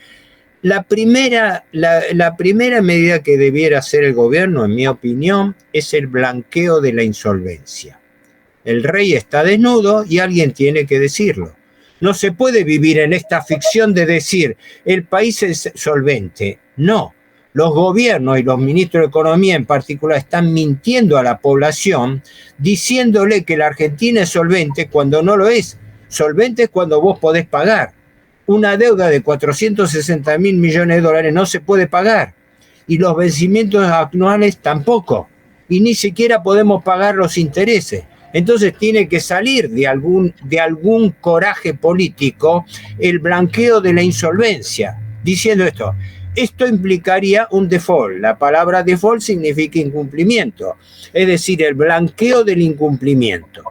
La primera medida que debiera hacer el gobierno, en mi opinión, es el blanqueo de la insolvencia. El rey está desnudo y alguien tiene que decirlo. No se puede vivir en esta ficción de decir el país es solvente. No, los gobiernos y los ministros de Economía en particular están mintiendo a la población diciéndole que la Argentina es solvente cuando no lo es. Solvente es cuando vos podés pagar. Una deuda de 460.000 millones de dólares no se puede pagar. y los vencimientos anuales tampoco, y ni siquiera podemos pagar los intereses. Entonces tiene que salir de algún coraje político el blanqueo de la insolvencia, diciendo esto implicaría un default. La palabra default significa incumplimiento, es decir, el blanqueo del incumplimiento.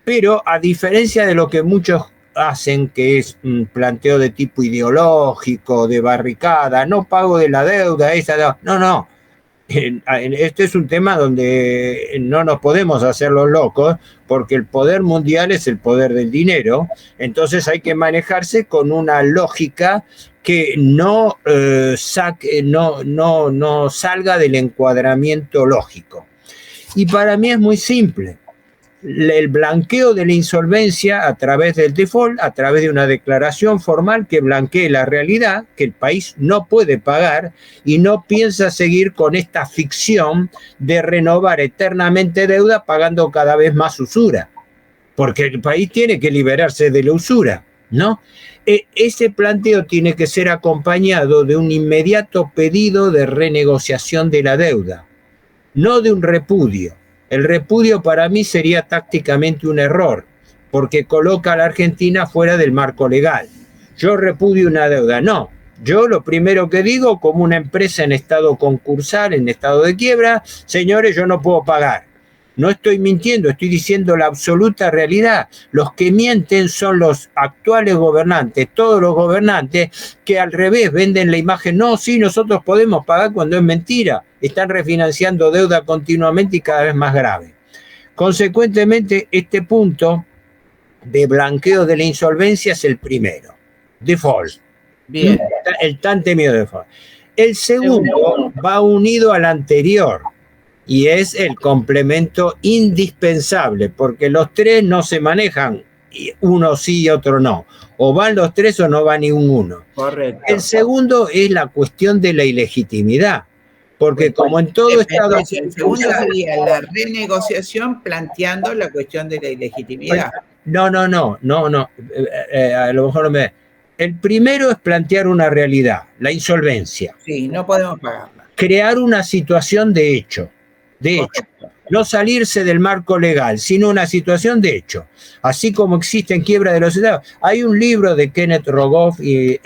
Pero a diferencia de lo que muchos hacen, que es un planteo de tipo ideológico, de barricada, no pago de la deuda, no. Este es un tema donde no nos podemos hacer los locos, porque el poder mundial es el poder del dinero. Entonces hay que manejarse con una lógica que no salga del encuadramiento lógico. Y para mí es muy simple. El blanqueo de la insolvencia a través del default, a través de una declaración formal que blanquee la realidad, que el país no puede pagar y no piensa seguir con esta ficción de renovar eternamente deuda pagando cada vez más usura, porque el país tiene que liberarse de la usura, ¿no? Ese planteo tiene que ser acompañado de un inmediato pedido de renegociación de la deuda, no de un repudio. El repudio para mí sería tácticamente un error, porque coloca a la Argentina fuera del marco legal. Yo repudio una deuda, no. Yo lo primero que digo, como una empresa en estado concursal, en estado de quiebra, señores, yo no puedo pagar. No estoy mintiendo, estoy diciendo la absoluta realidad. Los que mienten son los actuales gobernantes, todos los gobernantes que al revés venden la imagen. No, sí, nosotros podemos pagar cuando es mentira. Están refinanciando deuda continuamente y cada vez más grave. Consecuentemente, este punto de blanqueo de la insolvencia es el primero. Default. Bien. El tan temido default. El segundo va unido al anterior. Y es el complemento indispensable, porque los tres no se manejan, uno sí y otro no. O van los tres o no va ninguno. Correcto. El segundo es la cuestión de la ilegitimidad, porque como en todo Estado... El segundo sería la renegociación planteando la cuestión de la ilegitimidad. No. A lo mejor no me... El primero es plantear una realidad, la insolvencia. Sí, no podemos pagarla. Crear una situación de hecho. De hecho, no salirse del marco legal, sino una situación de hecho. Así como existe en quiebra de los estados. Hay un libro de Kenneth Rogoff y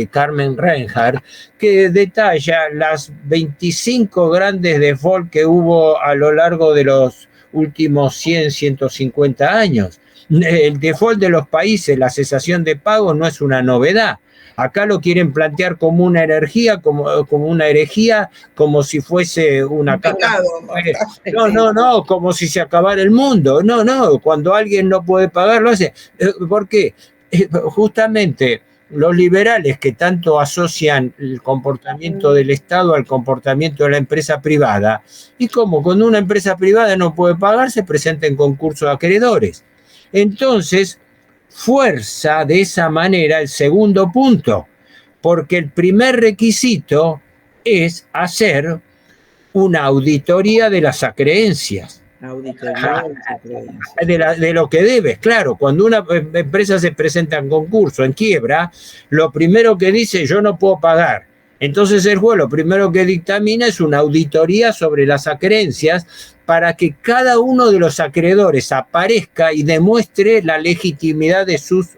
Carmen Reinhardt que detalla las 25 grandes default que hubo a lo largo de los últimos 100, 150 años. El default de los países, la cesación de pago no es una novedad. Acá lo quieren plantear como una herejía, como si fuese una pecado. No, como si se acabara el mundo. No, cuando alguien no puede pagar, lo hace. ¿Por qué? Justamente los liberales que tanto asocian el comportamiento del Estado al comportamiento de la empresa privada, y como cuando una empresa privada no puede pagar, se presenta en concurso de acreedores. Entonces, fuerza de esa manera el segundo punto, porque el primer requisito es hacer una auditoría de las acreencias. De lo que debes, claro. Cuando una empresa se presenta en concurso, en quiebra, lo primero que dice, yo no puedo pagar. Entonces el juez lo primero que dictamina es una auditoría sobre las acreencias para que cada uno de los acreedores aparezca y demuestre la legitimidad de sus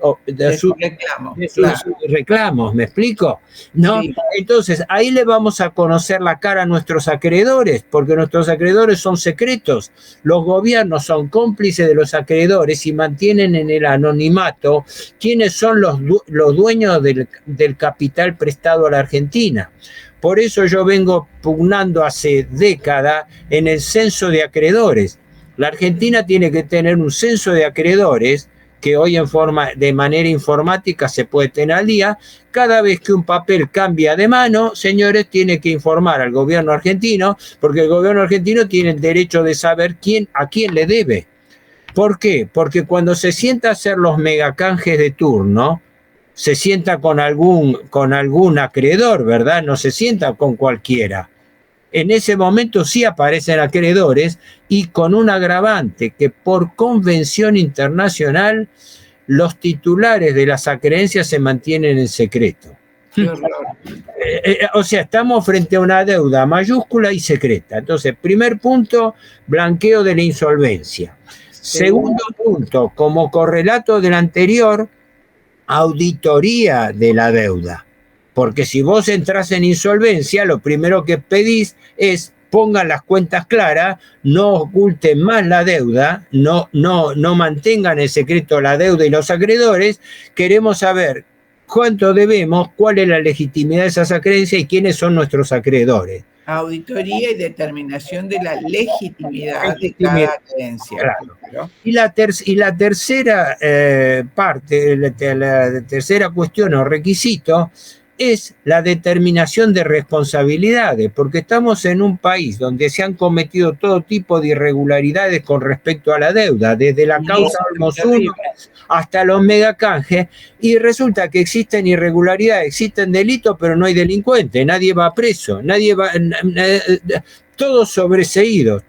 reclamos. ¿Me explico? ¿No? Sí. Entonces, ahí le vamos a conocer la cara a nuestros acreedores, porque nuestros acreedores son secretos. Los gobiernos son cómplices de los acreedores y mantienen en el anonimato quiénes son los dueños del capital prestado a la Argentina. Por eso yo vengo pugnando hace décadas en el censo de acreedores. La Argentina tiene que tener un censo de acreedores que hoy de manera informática se puede tener al día. Cada vez que un papel cambia de mano, señores, tiene que informar al gobierno argentino, porque el gobierno argentino tiene el derecho de saber a quién le debe. ¿Por qué? Porque cuando se sienta a hacer los megacanjes de turno, se sienta con algún acreedor, ¿verdad? No se sienta con cualquiera. En ese momento sí aparecen acreedores y con un agravante que por convención internacional los titulares de las acreencias se mantienen en secreto. O sea, estamos frente a una deuda mayúscula y secreta. Entonces, primer punto, blanqueo de la insolvencia. Segundo punto, como correlato del anterior, auditoría de la deuda. Porque si vos entras en insolvencia, lo primero que pedís es pongan las cuentas claras, no oculten más la deuda, no mantengan el secreto la deuda y los acreedores. Queremos saber cuánto debemos, cuál es la legitimidad de esas acreencias y quiénes son nuestros acreedores. Auditoría y determinación de la legitimidad de cada creencia. Claro. Y la tercera parte, la tercera cuestión o requisito es la determinación de responsabilidades, porque estamos en un país donde se han cometido todo tipo de irregularidades con respecto a la deuda, desde la causa Olmos 1 hasta los megacanjes, y resulta que existen irregularidades, existen delitos, pero no hay delincuentes, nadie va preso, todos sobreseídos,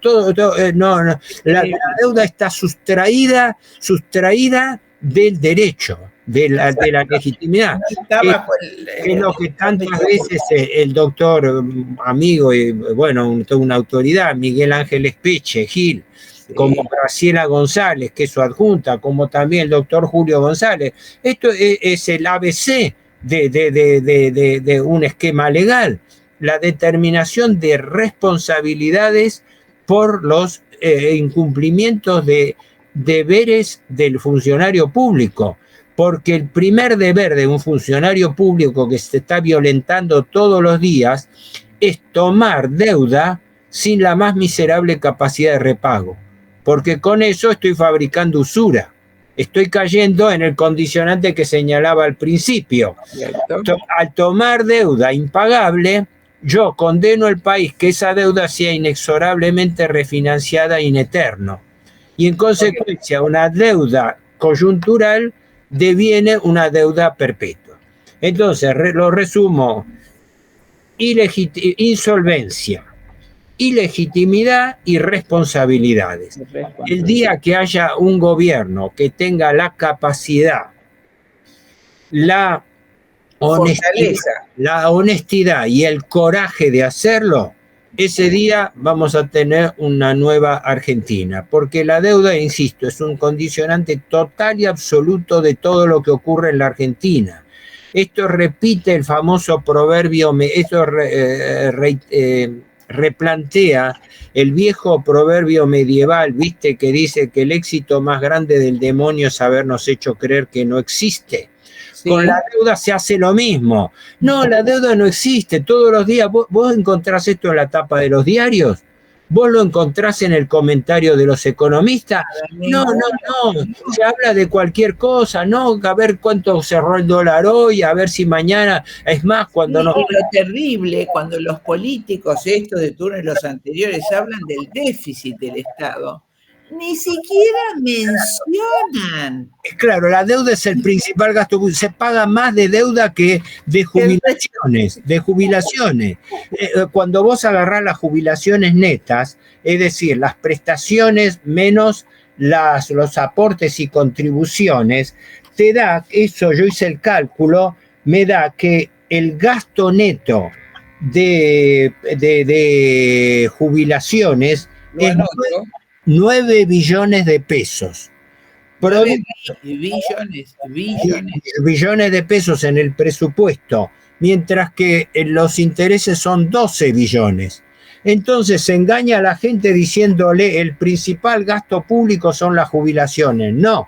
la deuda está sustraída del derecho, de la legitimidad. Es lo que tantas veces el doctor, amigo y bueno, una autoridad, Miguel Ángel Espeche, Gil, como Graciela González, que es su adjunta, como también el doctor Julio González. Esto es el ABC de un esquema legal, la determinación de responsabilidades por los incumplimientos de deberes del funcionario público, porque el primer deber de un funcionario público que se está violentando todos los días es tomar deuda sin la más miserable capacidad de repago, porque con eso estoy fabricando usura, estoy cayendo en el condicionante que señalaba al principio. Al tomar deuda impagable, yo condeno al país que esa deuda sea inexorablemente refinanciada in eterno, y en consecuencia una deuda coyuntural deviene una deuda perpetua. Entonces, lo resumo: insolvencia, ilegitimidad y responsabilidades. El día que haya un gobierno que tenga la capacidad, la honestidad y el coraje de hacerlo, ese día vamos a tener una nueva Argentina, porque la deuda, insisto, es un condicionante total y absoluto de todo lo que ocurre en la Argentina. Esto repite el famoso proverbio, esto replantea el viejo proverbio medieval, ¿viste? Que dice que el éxito más grande del demonio es habernos hecho creer que no existe. Sí. Con la deuda se hace lo mismo. No, la deuda no existe. Todos los días, vos encontrás esto en la tapa de los diarios, vos lo encontrás en el comentario de los economistas. No, se habla de cualquier cosa, no, a ver cuánto cerró el dólar hoy, a ver si mañana, es más, cuando no... Lo terrible, cuando los políticos, estos de turno y los anteriores, hablan del déficit del Estado, ni siquiera mencionan. Claro, la deuda es el principal gasto, se paga más de deuda que de jubilaciones. Cuando vos agarrás las jubilaciones netas, es decir, las prestaciones menos los aportes y contribuciones, te da, eso yo hice el cálculo, me da que el gasto neto de jubilaciones es 9 billones de pesos. Billones de pesos en el presupuesto, mientras que los intereses son 12 billones. Entonces se engaña a la gente diciéndole el principal gasto público son las jubilaciones. No,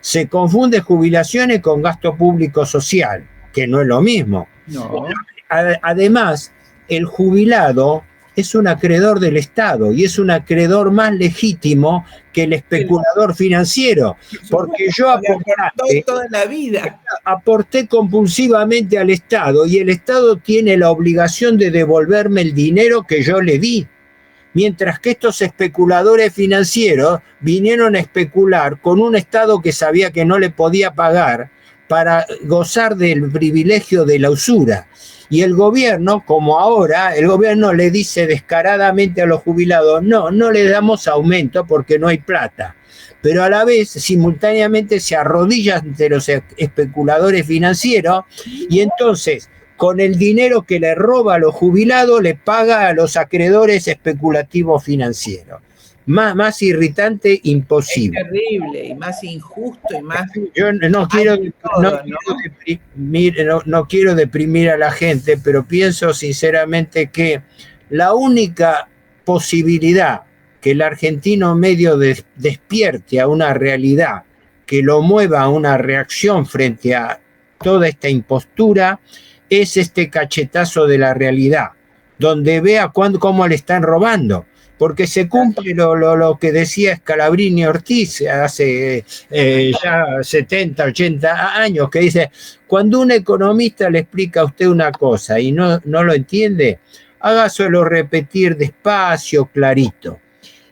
se confunde jubilaciones con gasto público social, que no es lo mismo. No. Además, el jubilado es un acreedor del Estado y es un acreedor más legítimo que el especulador financiero, porque yo aporté compulsivamente al Estado y el Estado tiene la obligación de devolverme el dinero que yo le di, mientras que estos especuladores financieros vinieron a especular con un Estado que sabía que no le podía pagar para gozar del privilegio de la usura. Y el gobierno, como ahora, el gobierno le dice descaradamente a los jubilados, no le damos aumento porque no hay plata. Pero a la vez, simultáneamente, se arrodilla ante los especuladores financieros y entonces con el dinero que le roba a los jubilados, le paga a los acreedores especulativos financieros. Más irritante, imposible. Es terrible y más injusto y más... Yo no quiero deprimir a la gente, pero pienso sinceramente que la única posibilidad que el argentino medio despierte a una realidad, que lo mueva a una reacción frente a toda esta impostura, es este cachetazo de la realidad, donde vea cómo le están robando. Porque se cumple lo que decía Scalabrini Ortiz hace ya 70, 80 años, que dice, cuando un economista le explica a usted una cosa y no lo entiende, hágaselo repetir despacio, clarito.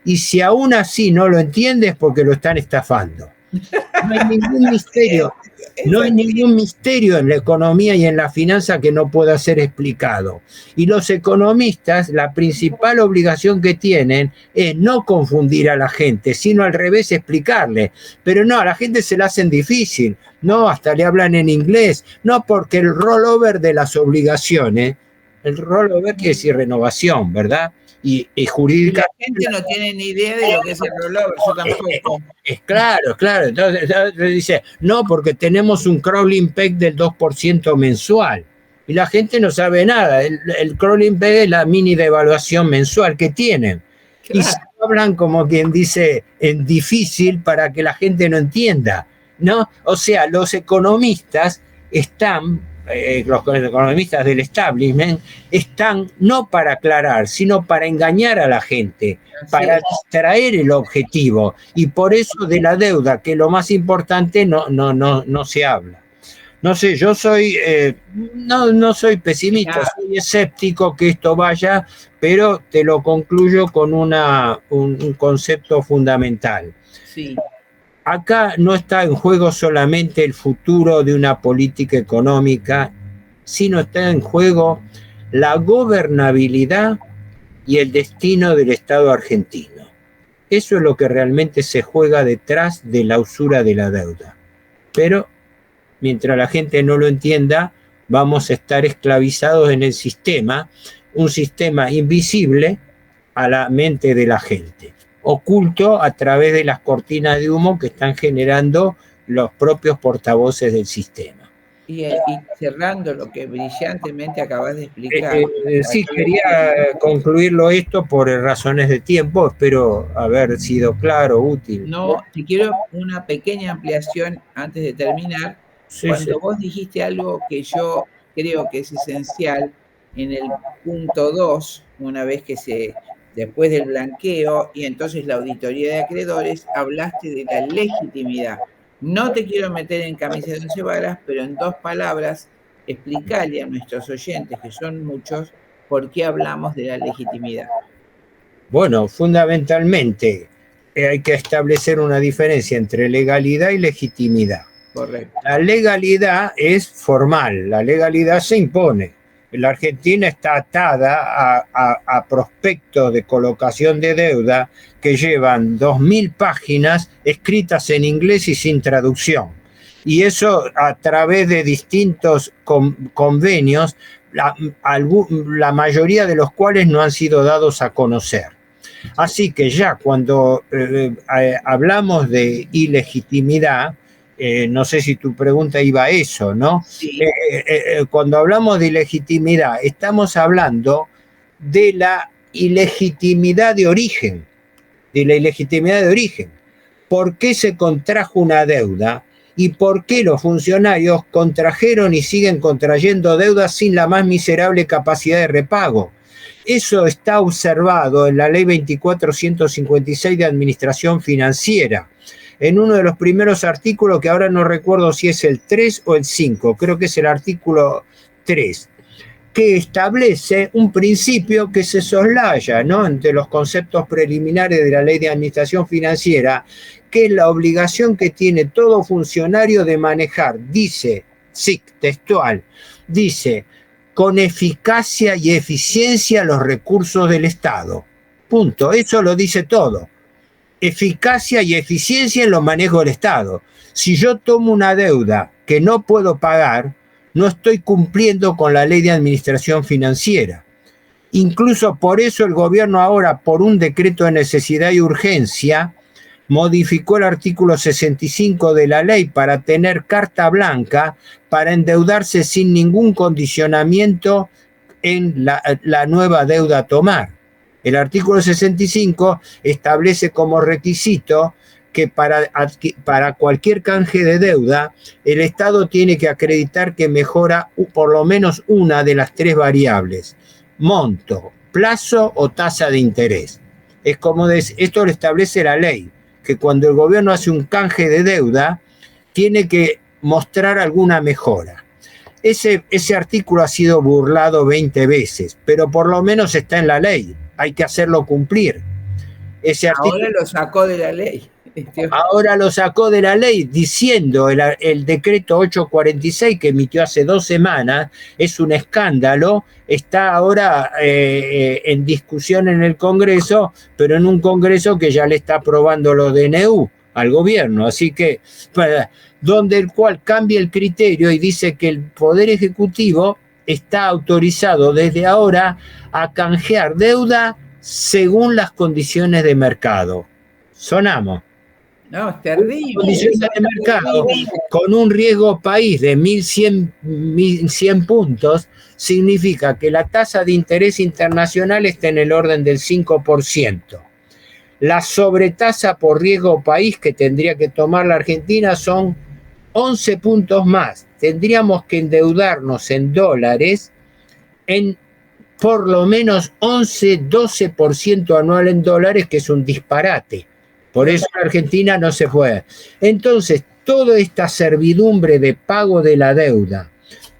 Y si aún así no lo entiende es porque lo están estafando. No hay ningún misterio. No hay ningún misterio en la economía y en la finanza que no pueda ser explicado. Y los economistas, la principal obligación que tienen es no confundir a la gente, sino al revés explicarle. Pero no, a la gente se la hacen difícil. No, hasta le hablan en inglés. No, porque el rollover de las obligaciones, el rollover quiere decir renovación, ¿verdad? Y jurídica. La gente no tiene ni idea de lo que es el rollover, yo tampoco. Claro. Entonces dice, no, porque tenemos un crawling peg del 2% mensual. Y la gente no sabe nada. El crawling peg es la mini devaluación mensual que tienen. Claro. Y se hablan como quien dice en difícil para que la gente no entienda, ¿no? O sea, los economistas están... los economistas del establishment están no para aclarar, sino para engañar a la gente, para distraer el objetivo, y por eso de la deuda, que es lo más importante, no se habla. No sé, yo soy no soy pesimista, soy escéptico que esto vaya, pero te lo concluyo con un concepto fundamental. Sí. Acá no está en juego solamente el futuro de una política económica, sino está en juego la gobernabilidad y el destino del Estado argentino. Eso es lo que realmente se juega detrás de la usura de la deuda. Pero mientras la gente no lo entienda, vamos a estar esclavizados en el sistema, un sistema invisible a la mente de la gente, oculto a través de las cortinas de humo que están generando los propios portavoces del sistema. Y cerrando lo que brillantemente acabas de explicar. Sí, quería concluirlo esto por razones de tiempo, espero haber sido claro, útil. No, te quiero una pequeña ampliación antes de terminar. Cuando vos dijiste algo que yo creo que es esencial, en el punto 2, una vez que después del blanqueo y entonces la auditoría de acreedores, hablaste de la legitimidad. No te quiero meter en camisa de 11 varas, pero en 2 palabras, explicarle a nuestros oyentes, que son muchos, por qué hablamos de la legitimidad. Bueno, fundamentalmente hay que establecer una diferencia entre legalidad y legitimidad. Correcto. La legalidad es formal, la legalidad se impone. La Argentina está atada a prospectos de colocación de deuda que llevan 2.000 páginas escritas en inglés y sin traducción. Y eso a través de distintos convenios, la mayoría de los cuales no han sido dados a conocer. Así que ya cuando hablamos de ilegitimidad, no sé si tu pregunta iba a eso, ¿no? Sí. Cuando hablamos de ilegitimidad, estamos hablando de la ilegitimidad de origen, ¿Por qué se contrajo una deuda? ¿Y por qué los funcionarios contrajeron y siguen contrayendo deudas sin la más miserable capacidad de repago? Eso está observado en la Ley 24.156 de Administración Financiera, en uno de los primeros artículos, que ahora no recuerdo si es el 3 o el 5, creo que es el artículo 3, que establece un principio que se soslaya, ¿no?, entre los conceptos preliminares de la Ley de Administración Financiera, que es la obligación que tiene todo funcionario de manejar, dice, sí, textual, dice, con eficacia y eficiencia los recursos del Estado. Punto, eso lo dice todo. Eficacia y eficiencia en los manejos del Estado. Si yo tomo una deuda que no puedo pagar, no estoy cumpliendo con la ley de administración financiera. Incluso por eso el gobierno ahora, por un decreto de necesidad y urgencia, modificó el artículo 65 de la ley para tener carta blanca para endeudarse sin ningún condicionamiento en la nueva deuda a tomar. El artículo 65 establece como requisito que para cualquier canje de deuda, el Estado tiene que acreditar que mejora por lo menos una de las tres variables: monto, plazo o tasa de interés. Es como esto lo establece la ley, que cuando el gobierno hace un canje de deuda, tiene que mostrar alguna mejora. Ese artículo ha sido burlado 20 veces, pero por lo menos está en la ley. Hay que hacerlo cumplir. Ahora lo sacó de la ley. Ahora lo sacó de la ley diciendo el decreto 846 que emitió hace 2 semanas, es un escándalo, está ahora en discusión en el Congreso, pero en un Congreso que ya le está aprobando los DNU al gobierno, así que donde el cual cambia el criterio y dice que el Poder Ejecutivo está autorizado desde ahora a canjear deuda según las condiciones de mercado. Sonamos. No, es terrible. Condiciones de mercado con un riesgo país de 1.100 puntos significa que la tasa de interés internacional está en el orden del 5%. La sobretasa por riesgo país que tendría que tomar la Argentina son 11 puntos más. Tendríamos que endeudarnos en dólares en por lo menos 11-12% anual en dólares, que es un disparate. Por eso la Argentina no se fue. Entonces, toda esta servidumbre de pago de la deuda,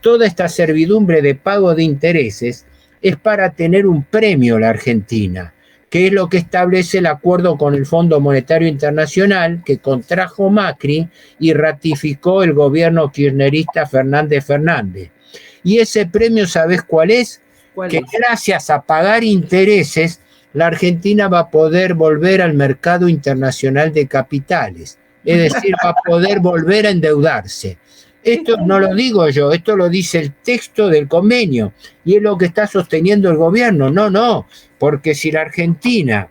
toda esta servidumbre de pago de intereses, es para tener un premio la Argentina, que es lo que establece el acuerdo con el Fondo Monetario Internacional que contrajo Macri y ratificó el gobierno kirchnerista Fernández. Y ese premio, ¿sabés cuál es? Que gracias a pagar intereses, la Argentina va a poder volver al mercado internacional de capitales, es decir, va a poder volver a endeudarse. Esto no lo digo yo, esto lo dice el texto del convenio y es lo que está sosteniendo el gobierno. No, porque si la Argentina,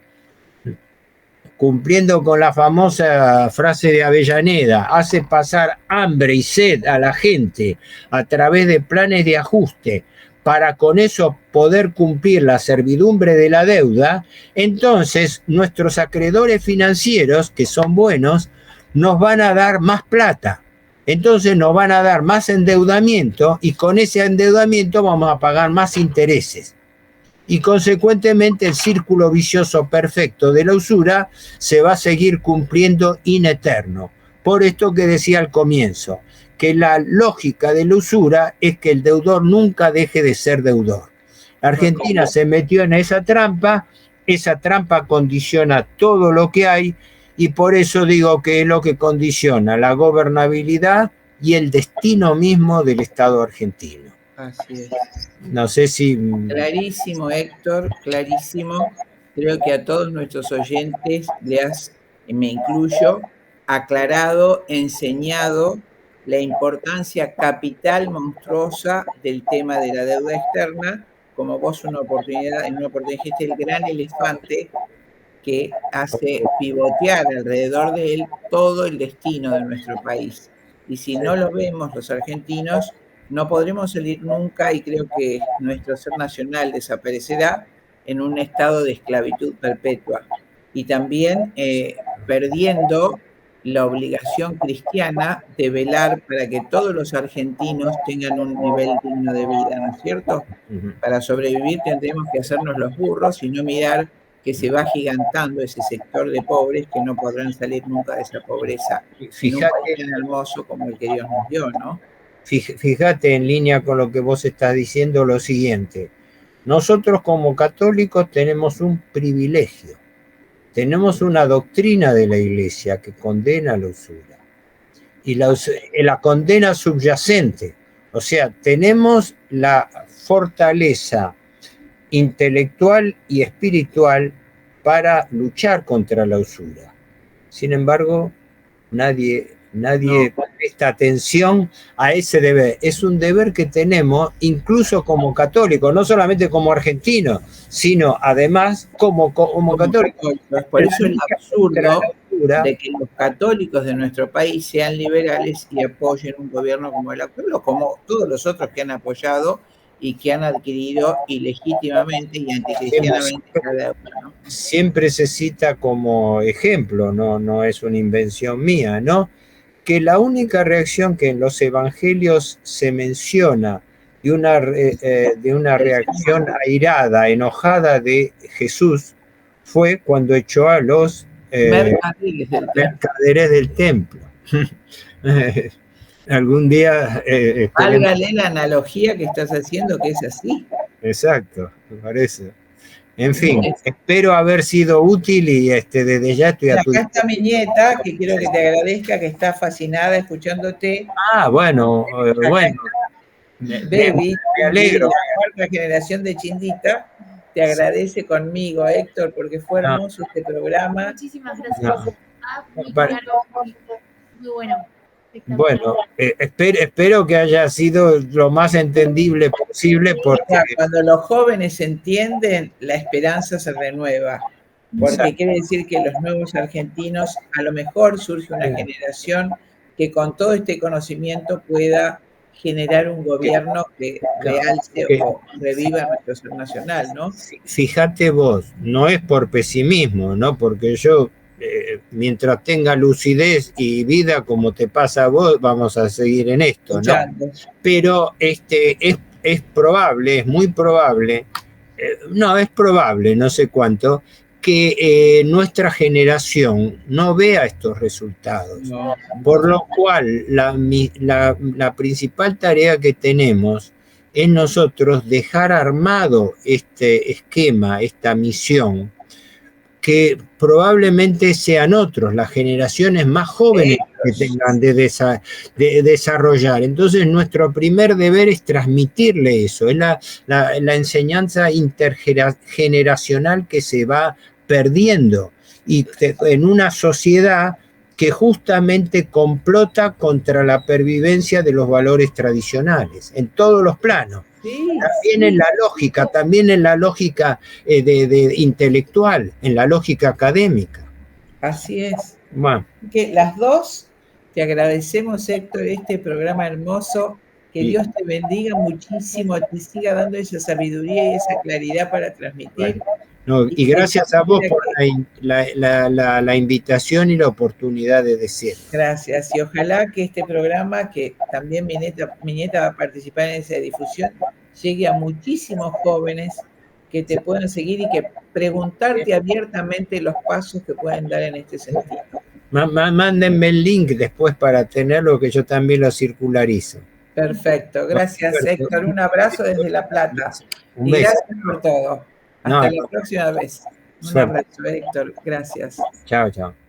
cumpliendo con la famosa frase de Avellaneda, hace pasar hambre y sed a la gente a través de planes de ajuste, para con eso poder cumplir la servidumbre de la deuda, entonces nuestros acreedores financieros, que son buenos, nos van a dar más plata. Entonces nos van a dar más endeudamiento y con ese endeudamiento vamos a pagar más intereses. Y consecuentemente el círculo vicioso perfecto de la usura se va a seguir cumpliendo in eterno. Por esto que decía al comienzo, que la lógica de la usura es que el deudor nunca deje de ser deudor. La Argentina se metió en esa trampa condiciona todo lo que hay y por eso digo que es lo que condiciona la gobernabilidad y el destino mismo del Estado argentino. Así es. No sé si... Clarísimo, Héctor, clarísimo. Creo que a todos nuestros oyentes me incluyo, aclarado, enseñado la importancia capital monstruosa del tema de la deuda externa, como vos en una oportunidad dijiste, el gran elefante que hace pivotear alrededor de él todo el destino de nuestro país. Y si no lo vemos los argentinos, no podremos salir nunca y creo que nuestro ser nacional desaparecerá en un estado de esclavitud perpetua. Y también perdiendo la obligación cristiana de velar para que todos los argentinos tengan un nivel digno de vida, ¿no es cierto? Para sobrevivir tendremos que hacernos los burros y no mirar que se va gigantando ese sector de pobres que no podrán salir nunca de esa pobreza. Fíjate, en un país tan hermoso como el que Dios nos dio, ¿no? Fíjate en línea con lo que vos estás diciendo lo siguiente. Nosotros como católicos tenemos un privilegio. Tenemos una doctrina de la Iglesia que condena la usura. Y la condena subyacente. O sea, tenemos la fortaleza intelectual y espiritual para luchar contra la usura. Sin embargo, nadie Nadie presta atención a ese deber. Es un deber que tenemos incluso como católicos, no solamente como argentinos, sino además como católicos. Por eso es absurdo de que los católicos de nuestro país sean liberales y apoyen un gobierno como el actual, como todos los otros que han apoyado y que han adquirido ilegítimamente y anticristianamente la deuda, ¿no? Siempre se cita como ejemplo, no es una invención mía, ¿no? Que la única reacción que en los evangelios se menciona de una reacción airada, enojada de Jesús, fue cuando echó a los mercaderes del templo. Algún día... Válgale la analogía que estás haciendo, que es así. Exacto, me parece. En fin, espero haber sido útil y desde ya estoy a tu... Acá está mi nieta, que quiero que te agradezca, que está fascinada escuchándote. Bueno. Baby, me alegro. La cuarta generación de Chindita te agradece conmigo, Héctor, porque fue hermoso este programa. Muchísimas gracias. Muy claro, muy bueno. Bueno, espero que haya sido lo más entendible posible, porque cuando los jóvenes entienden, la esperanza se renueva, porque quiere decir que los nuevos argentinos, a lo mejor surge una generación que con todo este conocimiento pueda generar un gobierno que realce o reviva nuestro ser nacional, ¿no? Fíjate vos, no es por pesimismo, ¿no? Porque yo... mientras tenga lucidez y vida como te pasa a vos, vamos a seguir en esto, ¿no? Pero es probable, es muy probable, es probable, no sé cuánto, que nuestra generación no vea estos resultados. No. Por lo cual, la principal tarea que tenemos es nosotros dejar armado este esquema, esta misión, que probablemente sean otros, las generaciones más jóvenes que tengan de desarrollar. Entonces, nuestro primer deber es transmitirle eso, es la enseñanza intergeneracional que se va perdiendo y en una sociedad que justamente complota contra la pervivencia de los valores tradicionales, en todos los planos. También en la lógica de intelectual, en la lógica académica. Así es. Bueno. Que las dos te agradecemos, Héctor, este programa hermoso. Que Dios te bendiga muchísimo, te siga dando esa sabiduría y esa claridad para transmitir. Bueno. Y gracias a vos por la invitación y la oportunidad de decirlo. Gracias, y ojalá que este programa, que también mi nieta va a participar en esa difusión, llegue a muchísimos jóvenes que te puedan seguir y que preguntarte abiertamente los pasos que pueden dar en este sentido. Mándenme el link después para tenerlo, que yo también lo circularizo. Perfecto, gracias, Héctor. Un abrazo desde La Plata. Y gracias por todo. Hasta la próxima vez. Un abrazo, Héctor. Gracias. Chao, chao.